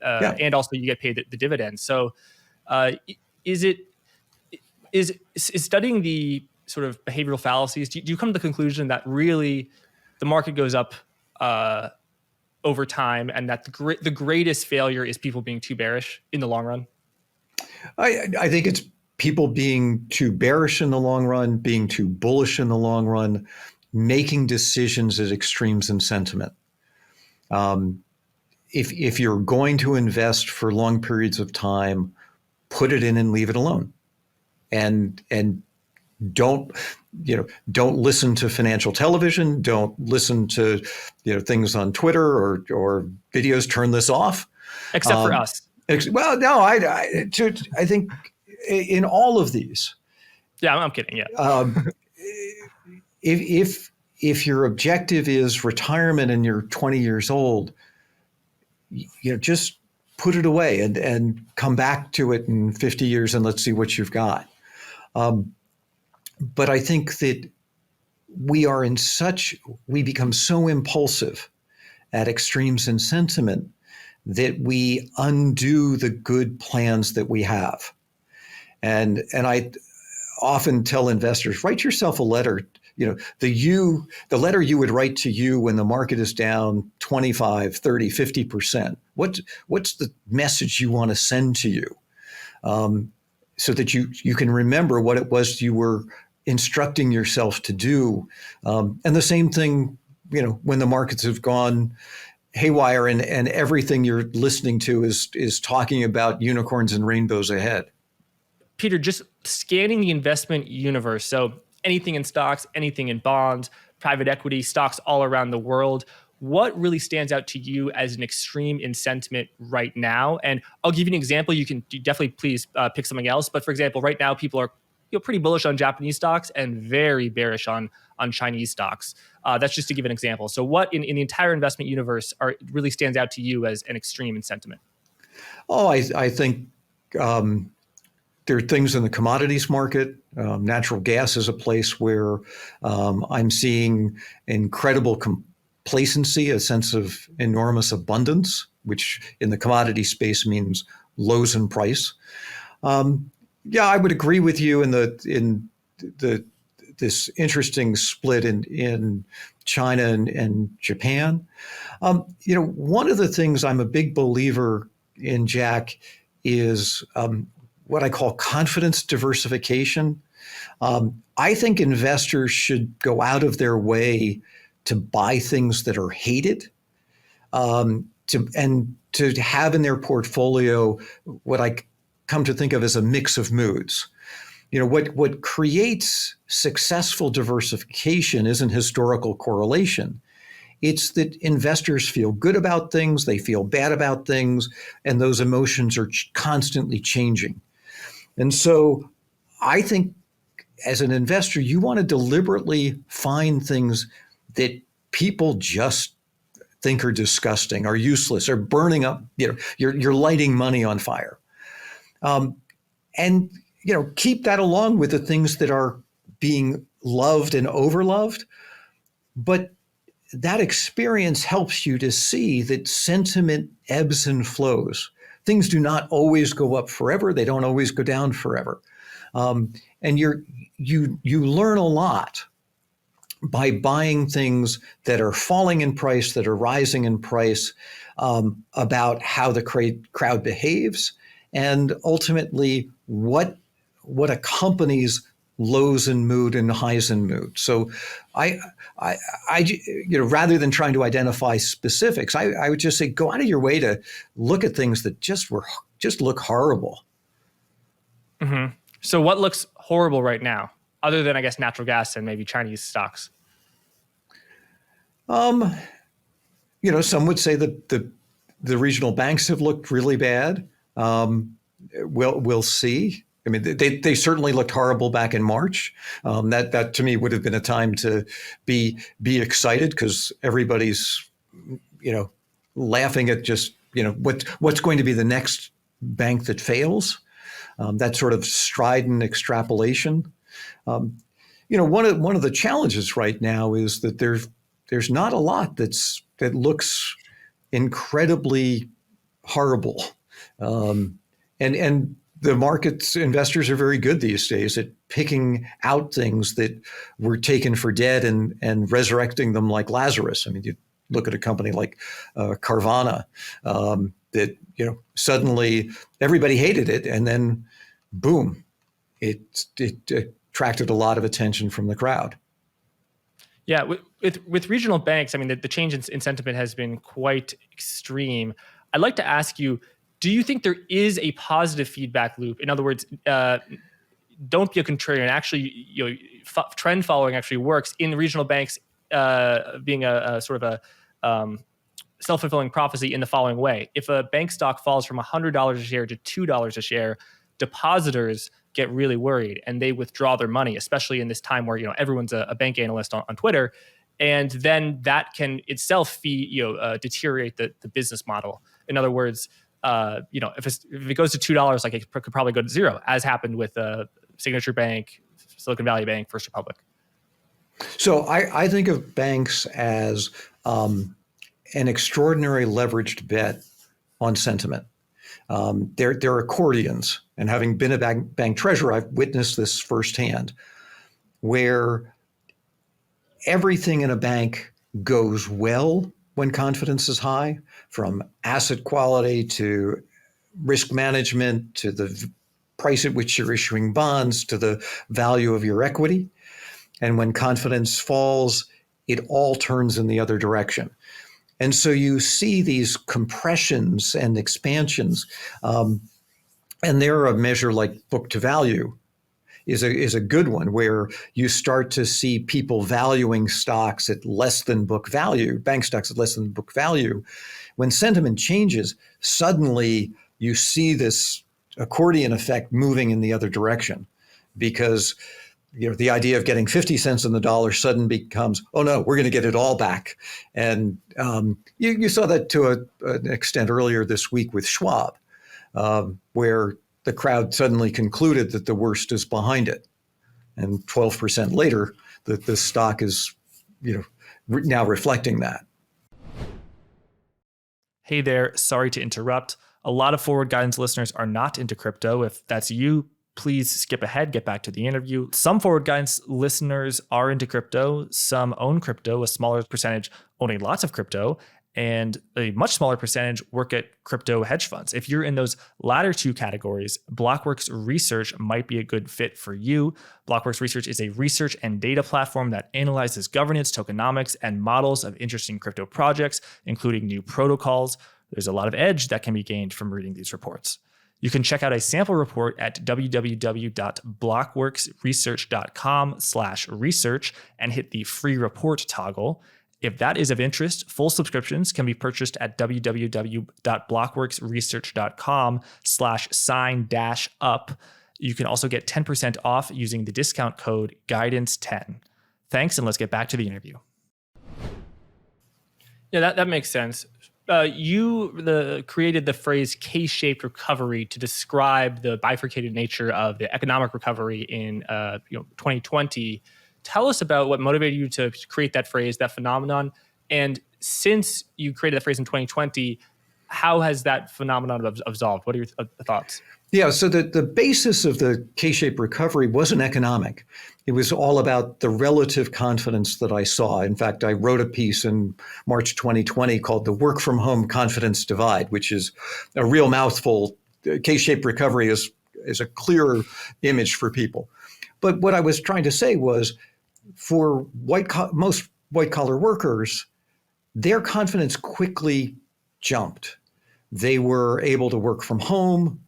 and also you get paid the dividends. So, is studying the sort of behavioral fallacies? Do you come to the conclusion that really the market goes up over time, and that the greatest failure is people being too bearish in the long run?
I think it's people being too bearish in the long run, being too bullish in the long run, making decisions at extremes in sentiment. If you're going to invest for long periods of time, put it in and leave it alone, and don't listen to financial television. Don't listen to things on Twitter or videos. Turn this off.
Except for us.
Well, no, I think in all of these.
Yeah, I'm kidding. Yeah.
If your objective is retirement and you're 20 years old, just put it away and come back to it in 50 years and let's see what you've got. But I think that we become so impulsive at extremes in sentiment that we undo the good plans that we have. And I often tell investors, write yourself a letter, the letter you would write to you when the market is down 25, 30, 50%. What's the message you want to send to you? So that you can remember what it was you were instructing yourself to do. And the same thing, when the markets have gone haywire and everything you're listening to is talking about unicorns and rainbows ahead.
Peter, just scanning the investment universe, so anything in stocks, anything in bonds, private equity, stocks all around the world, what really stands out to you as an extreme in sentiment right now? And I'll give you an example. You definitely please pick something else. But for example, right now people are pretty bullish on Japanese stocks and very bearish on Chinese stocks. That's just to give an example. So what in the entire investment universe really stands out to you as an extreme in sentiment?
Oh, I think there are things in the commodities market. Natural gas is a place where I'm seeing incredible complacency, a sense of enormous abundance, which in the commodity space means lows in price. Yeah, I would agree with you in the this interesting split in China and Japan. One of the things I'm a big believer in, Jack, is what I call confidence diversification. I think investors should go out of their way to buy things that are hated, to have in their portfolio what I come to think of as a mix of moods. What creates successful diversification isn't historical correlation. It's that investors feel good about things, they feel bad about things, and those emotions are constantly changing. And so I think as an investor, you want to deliberately find things that people just think are disgusting, are useless, are burning up, you're lighting money on fire. And keep that along with the things that are being loved and overloved. But that experience helps you to see that sentiment ebbs and flows. Things do not always go up forever. They don't always go down forever. And you learn a lot by buying things that are falling in price, that are rising in price, about how the crowd behaves, and ultimately what a company's lows in mood and highs in mood. So I rather than trying to identify specifics, I would just say go out of your way to look at things that just look horrible.
Mm-hmm. So what looks horrible right now, other than, I guess, natural gas and maybe Chinese stocks?
Some would say that the regional banks have looked really bad. We'll see. I mean, they certainly looked horrible back in March. That to me would have been a time to be excited because everybody's, laughing at just, what's going to be the next bank that fails. That sort of strident extrapolation. One of the challenges right now is that there's not a lot that looks incredibly horrible, and the markets investors are very good these days at picking out things that were taken for dead and resurrecting them like Lazarus. I mean, you look at a company like Carvana, that suddenly everybody hated it, and then boom, it attracted a lot of attention from the crowd.
Yeah, with regional banks, I mean, the change in sentiment has been quite extreme. I'd like to ask you, do you think there is a positive feedback loop? In other words, don't be a contrarian. Actually, trend following actually works in regional banks, being a sort of a self-fulfilling prophecy in the following way. If a bank stock falls from $100 a share to $2 a share, depositors get really worried and they withdraw their money, especially in this time where everyone's a bank analyst on Twitter, and then that can itself deteriorate the business model. In other words, if it goes to $2, like it could probably go to zero, as happened with Signature Bank, Silicon Valley Bank, First Republic.
So I think of banks as an extraordinary leveraged bet on sentiment. They're accordions, and having been a bank treasurer, I've witnessed this firsthand, where everything in a bank goes well when confidence is high, from asset quality to risk management to the price at which you're issuing bonds to the value of your equity. And when confidence falls, it all turns in the other direction. And so you see these compressions and expansions, and they're a measure like book to value is a good one, where you start to see people valuing stocks at less than book value, bank stocks at less than book value. When sentiment changes, suddenly you see this accordion effect moving in the other direction, because the idea of getting 50 cents on the dollar suddenly becomes, oh no, we're going to get it all back. And you saw that to an extent earlier this week with Schwab, where the crowd suddenly concluded that the worst is behind it. And 12% later, the stock is, now reflecting that.
Hey there, sorry to interrupt. A lot of Forward Guidance listeners are not into crypto. If that's you, please skip ahead, get back to the interview. Some Forward Guidance listeners are into crypto. Some own crypto, a smaller percentage owning lots of crypto, and a much smaller percentage work at crypto hedge funds. If you're in those latter two categories, Blockworks Research might be a good fit for you. Blockworks Research is a research and data platform that analyzes governance, tokenomics, and models of interesting crypto projects, including new protocols. There's a lot of edge that can be gained from reading these reports. You can check out a sample report at www.blockworksresearch.com/research and hit the free report toggle. If that is of interest, full subscriptions can be purchased at www.blockworksresearch.com/sign-up. You can also get 10% off using the discount code guidance10. Thanks, and let's get back to the interview.
Yeah, that makes sense. You created the phrase K-shaped recovery to describe the bifurcated nature of the economic recovery in 2020. Tell us about what motivated you to create that phrase, that phenomenon, and since you created that phrase in 2020, how has that phenomenon evolved? What are your thoughts?
Yeah, so the basis of the K-shaped recovery wasn't economic. It was all about the relative confidence that I saw. In fact, I wrote a piece in March 2020 called The Work from Home Confidence Divide, which is a real mouthful. K-shaped recovery is a clearer image for people. But what I was trying to say was, for most white-collar workers, their confidence quickly jumped. They were able to work from home.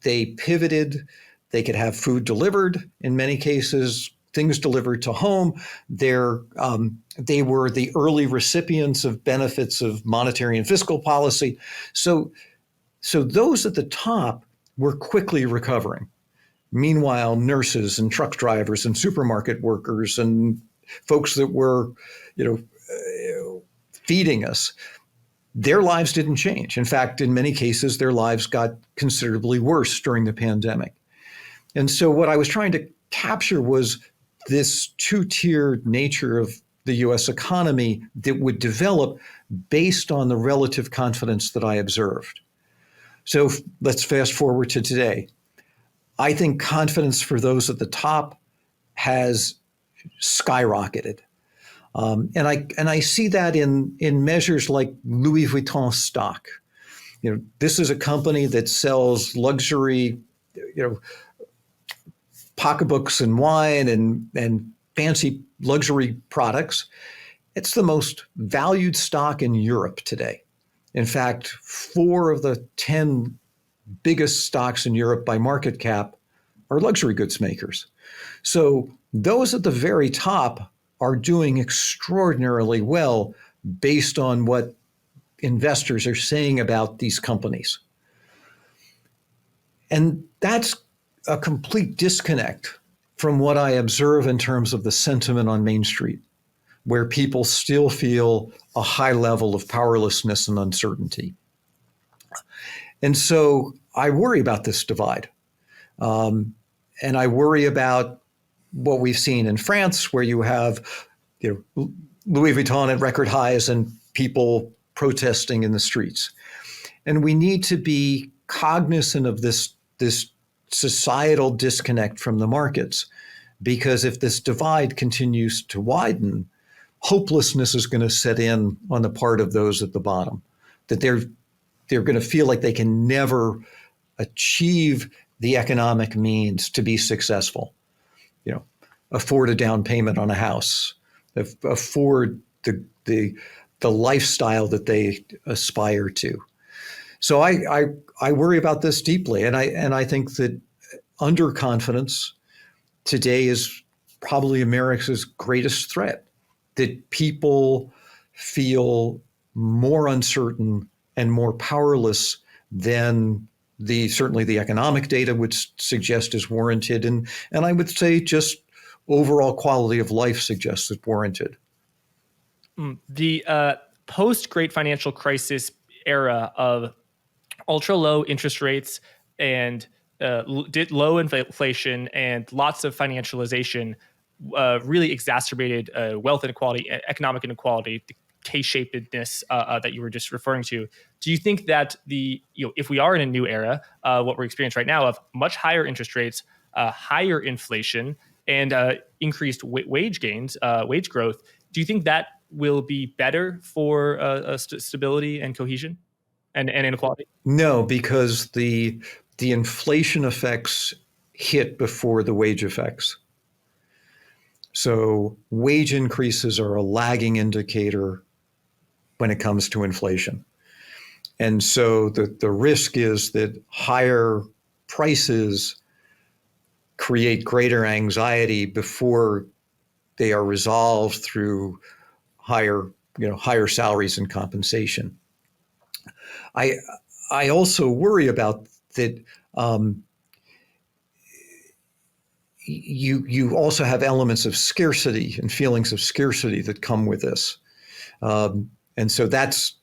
They pivoted. They could have food delivered in many cases, things delivered to home. They were the early recipients of benefits of monetary and fiscal policy. So those at the top were quickly recovering. Meanwhile, nurses and truck drivers and supermarket workers and folks that were, feeding us, their lives didn't change. In fact, in many cases, their lives got considerably worse during the pandemic. And so what I was trying to capture was this two-tiered nature of the US economy that would develop based on the relative confidence that I observed. So let's fast forward to today. I think confidence for those at the top has skyrocketed. And I see that in measures like Louis Vuitton stock. This is a company that sells luxury, pocketbooks and wine and fancy luxury products. It's the most valued stock in Europe today. In fact, 4 of the 10 biggest stocks in Europe by market cap are luxury goods makers. So those at the very top are doing extraordinarily well based on what investors are saying about these companies. And that's a complete disconnect from what I observe in terms of the sentiment on Main Street, where people still feel a high level of powerlessness and uncertainty. And so I worry about this divide. And I worry about what we've seen in France, where you have Louis Vuitton at record highs and people protesting in the streets. And we need to be cognizant of this societal disconnect from the markets, because if this divide continues to widen, hopelessness is going to set in on the part of those at the bottom, that they're going to feel like they can never achieve the economic means to be successful. Afford a down payment on a house, afford the lifestyle that they aspire to. So I worry about this deeply, and I think that underconfidence today is probably America's greatest threat. That people feel more uncertain and more powerless than certainly the economic data would suggest is warranted, and I would say just overall quality of life suggests it's warranted.
The post-Great Financial Crisis era of ultra low interest rates and did low inflation and lots of financialization really exacerbated wealth inequality, economic inequality, the K-shapedness that you were just referring to. Do you think that if we are in a new era, what we're experiencing right now of much higher interest rates, higher inflation, and increased wage gains, wage growth, do you think that will be better for stability and cohesion and inequality?
No, because the inflation effects hit before the wage effects. So wage increases are a lagging indicator when it comes to inflation. And so the risk is that higher prices create greater anxiety before they are resolved through higher salaries and compensation. I also worry about that. You also have elements of scarcity and feelings of scarcity that come with this, and so that's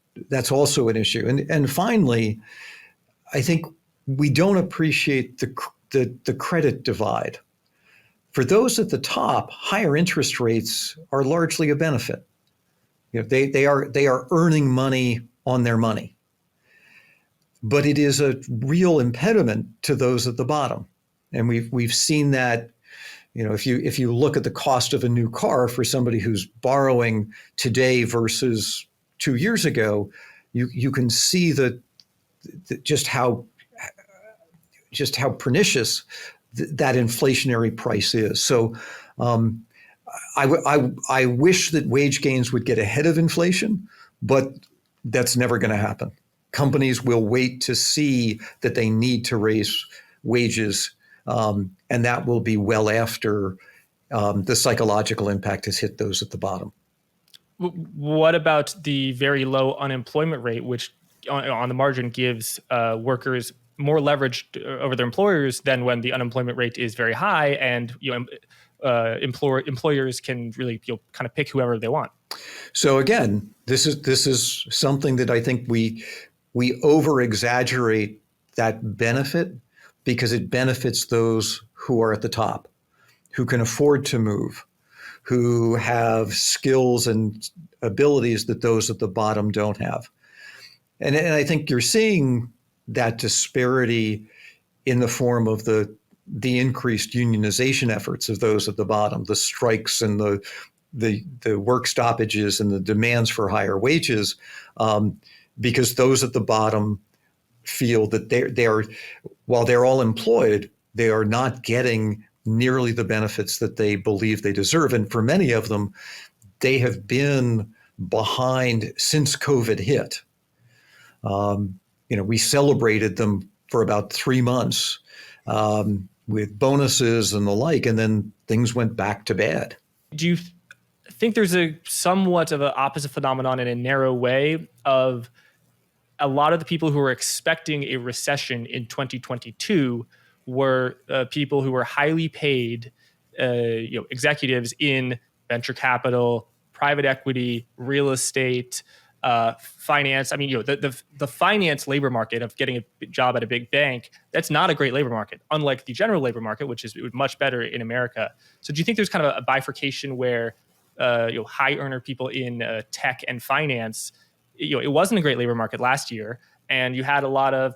also an issue. And finally, I think we don't appreciate the credit divide. For those at the top, higher interest rates are largely a benefit. They are earning money on their money, but it is a real impediment to those at the bottom. And we've seen that, if you look at the cost of a new car for somebody who's borrowing today versus 2 years ago, you can see just how pernicious that inflationary price is. So I wish that wage gains would get ahead of inflation, but that's never going to happen. Companies will wait to see that they need to raise wages, and that will be well after the psychological impact has hit those at the bottom.
What about the very low unemployment rate, which on the margin gives workers more leverage over their employers than when the unemployment rate is very high, and employers can really kind of pick whoever they want?
So again, this is something that I think we over exaggerate that benefit because it benefits those who are at the top, who can afford to move, who have skills and abilities that those at the bottom don't have. And I think you're seeing that disparity in the form of the increased unionization efforts of those at the bottom, the strikes and the work stoppages and the demands for higher wages, because those at the bottom feel that they're while they're all employed, they are not getting nearly the benefits that they believe they deserve. And for many of them, they have been behind since COVID hit. We celebrated them for about 3 months with bonuses and the like, and then things went back to bad.
Do you think there's a somewhat of an opposite phenomenon in a narrow way of a lot of the people who were expecting a recession in 2022 were people who were highly paid, executives in venture capital, private equity, real estate, finance. I mean, the finance labor market of getting a job at a big bank, that's not a great labor market, unlike the general labor market, which is much better in America. So do you think there's kind of a bifurcation where high earner people in tech and finance, it wasn't a great labor market last year, and you had a lot of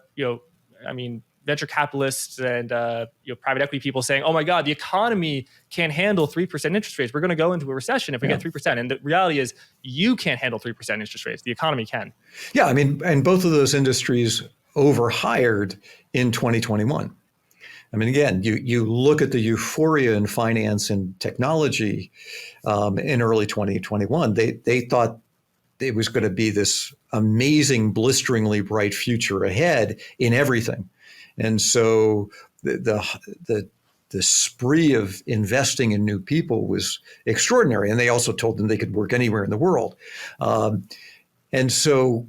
venture capitalists and private equity people saying, "Oh my God, the economy can't handle 3% interest rates. We're going to go into a recession if we get 3%." And the reality is, you can't handle 3% interest rates. The economy can.
Yeah, and both of those industries overhired in 2021. Again, you look at the euphoria in finance and technology in early 2021. They thought it was going to be this amazing, blisteringly bright future ahead in everything. And so the spree of investing in new people was extraordinary. And they also told them they could work anywhere in the world. And so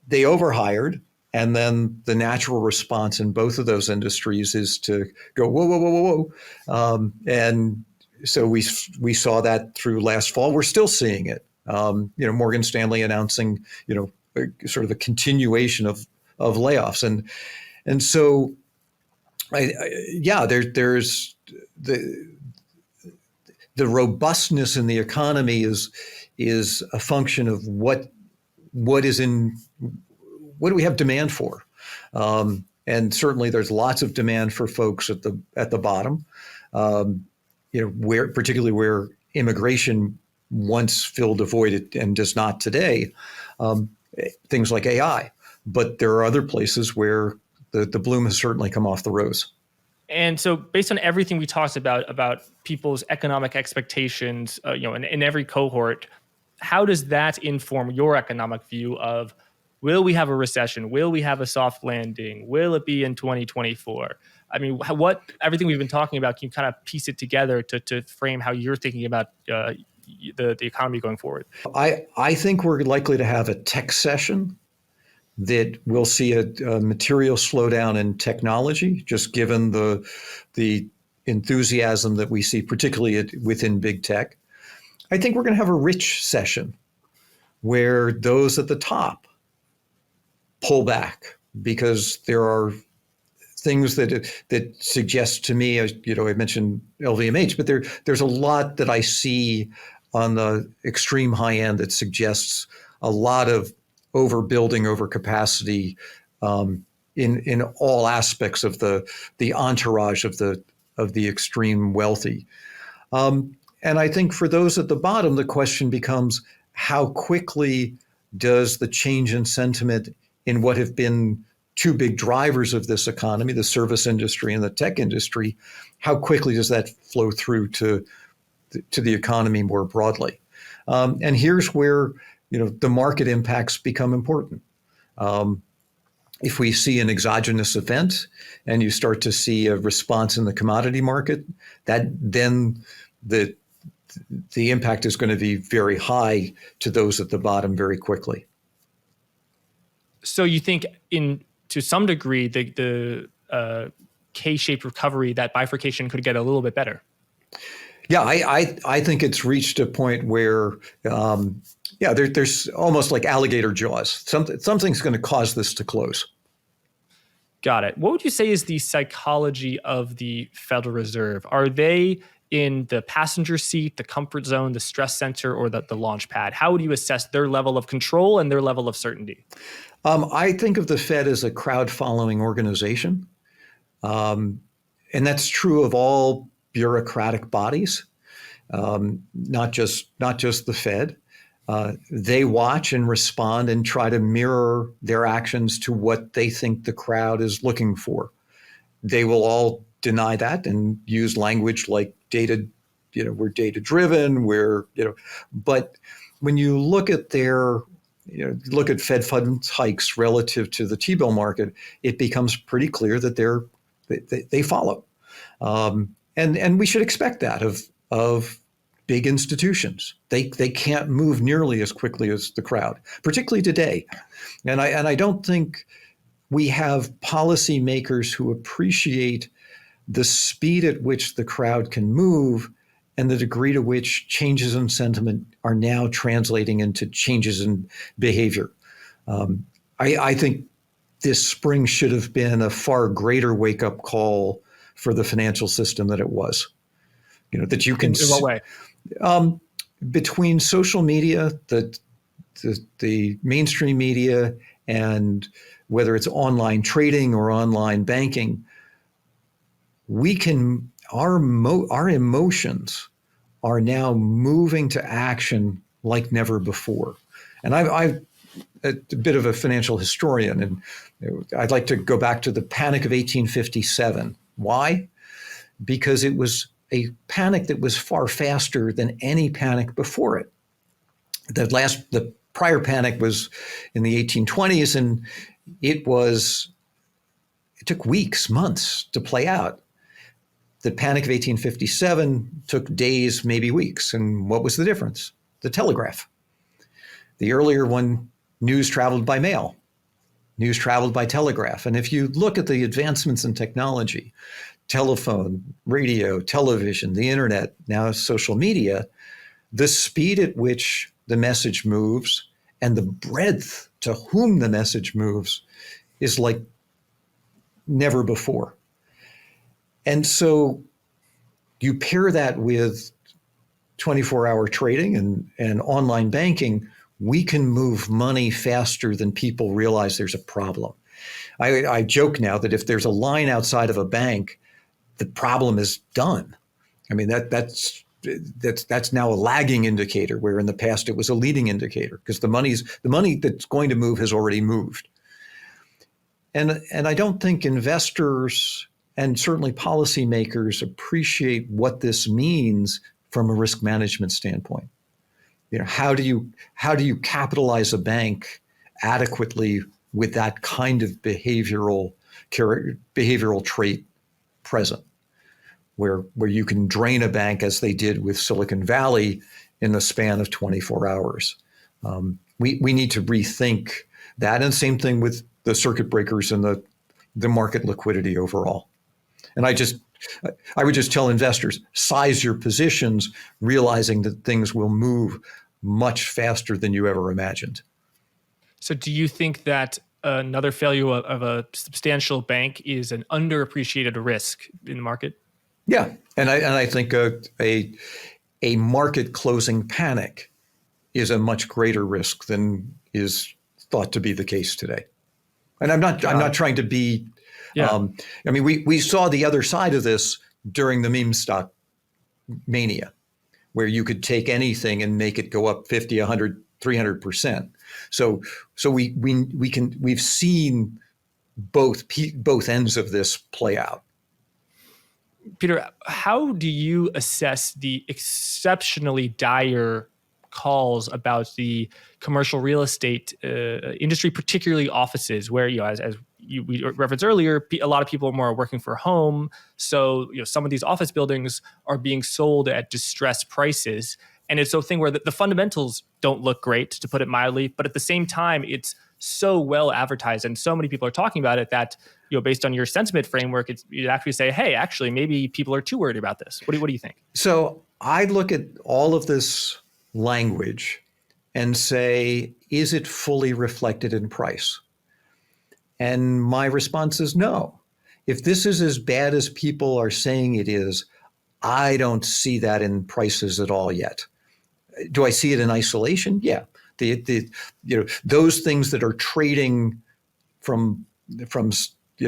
they overhired. And then the natural response in both of those industries is to go, whoa, whoa, whoa, whoa, whoa. And so we saw that through last fall. We're still seeing it. Morgan Stanley announcing, sort of a continuation of layoffs. And so there's the robustness in the economy is a function of what do we have demand for, and certainly there's lots of demand for folks at the bottom, particularly where immigration once filled a void and does not today, things like AI. But there are other places where the bloom has certainly come off the rose.
And so, based on everything we talked about people's economic expectations, in every cohort, how does that inform your economic view of, will we have a recession? Will we have a soft landing? Will it be in 2024? I mean, everything we've been talking about, can you kind of piece it together to frame how you're thinking about the economy going forward?
I think we're likely to have a tech session that we'll see a material slowdown in technology, just given the enthusiasm that we see, particularly within big tech. I think we're going to have a rich session where those at the top pull back because there are things that suggest to me, I mentioned LVMH, but there's a lot that I see on the extreme high end that suggests a lot of overbuilding, overcapacity in all aspects of the entourage of the extreme wealthy. And I think for those at the bottom, the question becomes, how quickly does the change in sentiment in what have been two big drivers of this economy, the service industry and the tech industry, how quickly does that flow through to the economy more broadly? And here's where the market impacts become important. If we see an exogenous event and you start to see a response in the commodity market, then the impact is going to be very high to those at the bottom very quickly.
So you think, to some degree, the K-shaped recovery, that bifurcation could get a little bit better?
Yeah, I think it's reached a point where, there's almost like alligator jaws. Something's going to cause this to close.
Got it. What would you say is the psychology of the Federal Reserve? Are they in the passenger seat, the comfort zone, the stress center, or the launch pad? How would you assess their level of control and their level of certainty?
I think of the Fed as a crowd-following organization. And that's true of all bureaucratic bodies, not just the Fed. They watch and respond and try to mirror their actions to what they think the crowd is looking for. They will all deny that and use language like data, we're data driven, but when you look at look at Fed funds hikes relative to the T-bill market, it becomes pretty clear that they follow. And we should expect that of big institutions. They can't move nearly as quickly as the crowd, particularly today. And I don't think we have policymakers who appreciate the speed at which the crowd can move and the degree to which changes in sentiment are now translating into changes in behavior. I think this spring should have been a far greater wake-up call for the financial system than it was. That you can.
In what way?
Between social media, the mainstream media, and whether it's online trading or online banking, our emotions are now moving to action like never before. And I'm a bit of a financial historian, and I'd like to go back to the Panic of 1857. Why? Because it was a panic that was far faster than any panic before it. The prior panic was in the 1820s, and it took weeks, months to play out. The Panic of 1857 took days, maybe weeks. And what was the difference? The telegraph. The earlier one, news traveled by mail. News traveled by telegraph. And if you look at the advancements in technology, telephone, radio, television, the internet, now social media, the speed at which the message moves and the breadth to whom the message moves is like never before. And so you pair that with 24-hour trading and online banking, we can move money faster than people realize there's a problem. I joke now that if there's a line outside of a bank, the problem is done. I mean, that's now a lagging indicator, where in the past it was a leading indicator, because the money that's going to move has already moved. And I don't think investors and certainly policymakers appreciate what this means from a risk management standpoint. How do you capitalize a bank adequately with that kind of behavioral trait present, where you can drain a bank as they did with Silicon Valley in the span of 24 hours. We need to rethink that, and same thing with the circuit breakers and the market liquidity overall. And I would just tell investors, size your positions, realizing that things will move much faster than you ever imagined.
So do you think that another failure of a substantial bank is an underappreciated risk in the market?
Yeah, and I think a market closing panic is a much greater risk than is thought to be the case today. And I'm not trying to be.
Yeah.
I mean, we saw the other side of this during the meme stock mania, where you could take anything and make it go up 50, 100, 300%. So we've seen both ends of this play out.
Peter, how do you assess the exceptionally dire calls about the commercial real estate industry, particularly offices, where, as we referenced earlier, a lot of people are more working from home. So, some of these office buildings are being sold at distressed prices. And it's a thing where the fundamentals don't look great, to put it mildly, but at the same time, it's so well advertised and so many people are talking about it that, based on your sentiment framework, you actually say, hey, actually, maybe people are too worried about this. What do you think?
So I look at all of this language and say, is it fully reflected in price? And my response is no. If this is as bad as people are saying it is, I don't see that in prices at all yet. Do I see it in isolation? Yeah. Those things that are trading from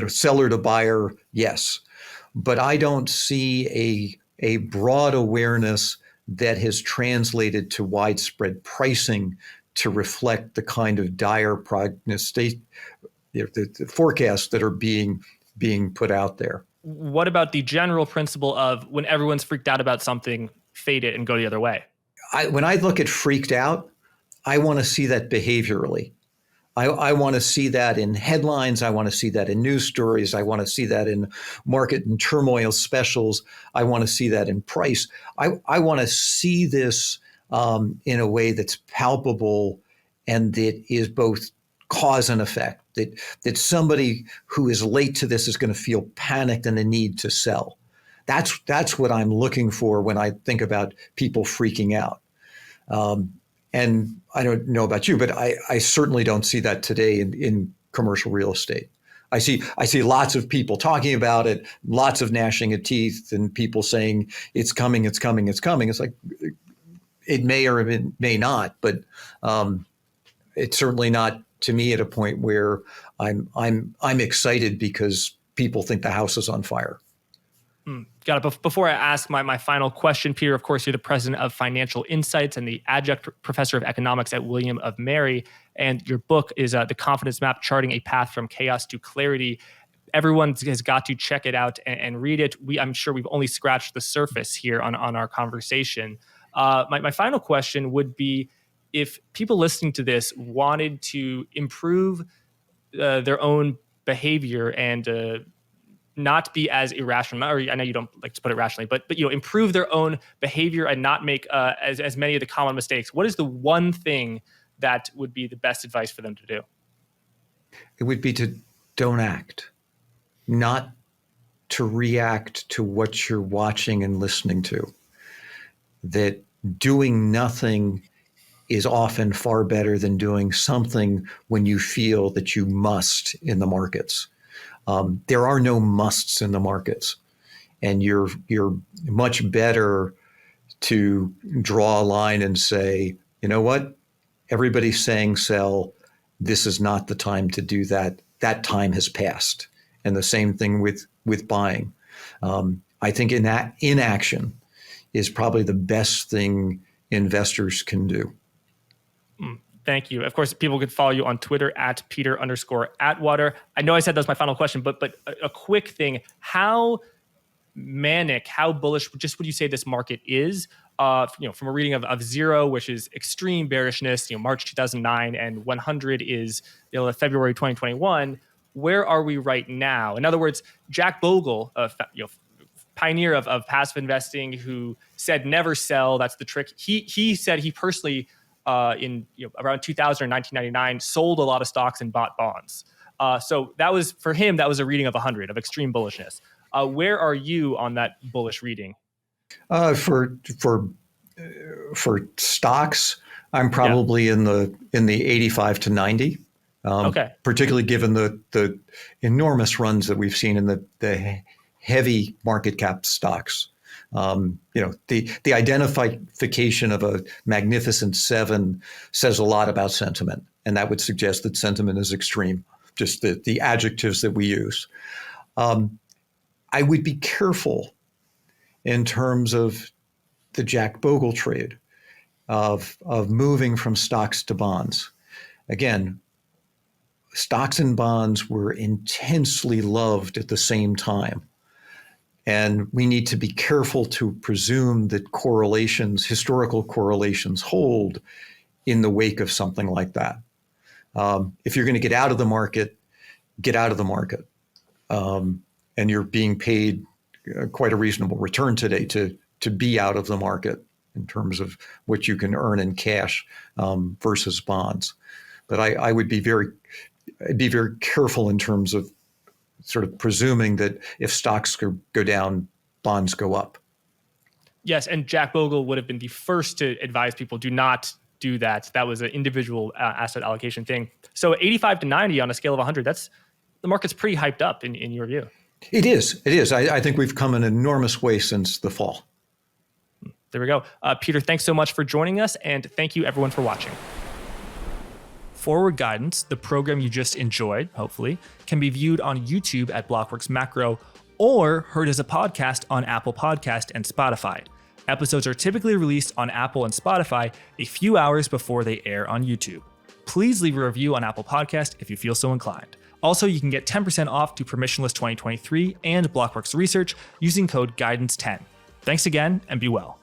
seller to buyer, yes. But I don't see a broad awareness that has translated to widespread pricing to reflect the kind of dire prognostic, the forecasts that are being put out there.
What about the general principle of when everyone's freaked out about something, fade it and go the other way?
When I look at freaked out, I want to see that behaviorally. I want to see that in headlines. I want to see that in news stories. I want to see that in market and turmoil specials. I want to see that in price. I want to see this in a way that's palpable and that is both cause and effect, that somebody who is late to this is going to feel panicked and a need to sell. That's what I'm looking for when I think about people freaking out. And I don't know about you, but I certainly don't see that today in commercial real estate. I see lots of people talking about it, lots of gnashing of teeth, and people saying it's coming, it's coming, it's coming. It's like it may or it may not, but it's certainly not to me at a point where I'm excited because people think the house is on fire.
Got it. Before I ask my final question, Peter, of course, you're the president of Financial Insights and the Adjunct Professor of Economics at William of Mary. And your book is The Confidence Map, Charting a Path from Chaos to Clarity. Everyone has got to check it out and read it. I'm sure we've only scratched the surface here on our conversation. My final question would be, if people listening to this wanted to improve their own behavior and not be as irrational, or I know you don't like to put it rationally, but improve their own behavior and not make as many of the common mistakes, what is the one thing that would be the best advice for them to do?
It would be to don't act, not to react to what you're watching and listening to. That doing nothing is often far better than doing something when you feel that you must in the markets. There are no musts in the markets. and you're much better to draw a line and say, you know what, everybody's saying sell. This is not the time to do that. That time has passed. And the same thing with buying. I think inaction is probably the best thing investors can do.
Thank you. Of course, people could follow you on Twitter at Peter_Atwater. I know I said that's my final question, but a quick thing: how manic, how bullish, just would you say this market is? From a reading of 0, which is extreme bearishness, March 2009, and 100 is February 2021. Where are we right now? In other words, Jack Bogle, pioneer of passive investing, who said never sell. That's the trick. He said he personally, in around 2000 or 1999, sold a lot of stocks and bought bonds. So that was, for him, that was a reading of 100 of extreme bullishness. Where are you on that bullish reading?
For stocks, I'm probably in the 85 to 90. Okay. Particularly given the enormous runs that we've seen in the heavy market cap stocks. The identification of a magnificent 7 says a lot about sentiment, and that would suggest that sentiment is extreme. Just the adjectives that we use. I would be careful in terms of the Jack Bogle trade of moving from stocks to bonds. Again, stocks and bonds were intensely loved at the same time. And we need to be careful to presume that historical correlations hold in the wake of something like that. If you're going to get out of the market, get out of the market. And you're being paid quite a reasonable return today to be out of the market in terms of what you can earn in cash versus bonds. But I would be very careful in terms of sort of presuming that if stocks go down, bonds go up.
Yes, and Jack Bogle would have been the first to advise people do not do that. That was an individual asset allocation thing. So 85 to 90 on a scale of 100, the market's pretty hyped up in your view.
It is. I think we've come an enormous way since the fall.
There we go. Peter, thanks so much for joining us, and thank you everyone for watching.
Forward Guidance, the program you just enjoyed, hopefully, can be viewed on YouTube at Blockworks Macro or heard as a podcast on Apple Podcast and Spotify. Episodes are typically released on Apple and Spotify a few hours before they air on YouTube. Please leave a review on Apple Podcast if you feel so inclined. Also, you can get 10% off to Permissionless 2023 and Blockworks Research using code GUIDANCE10. Thanks again, and be well.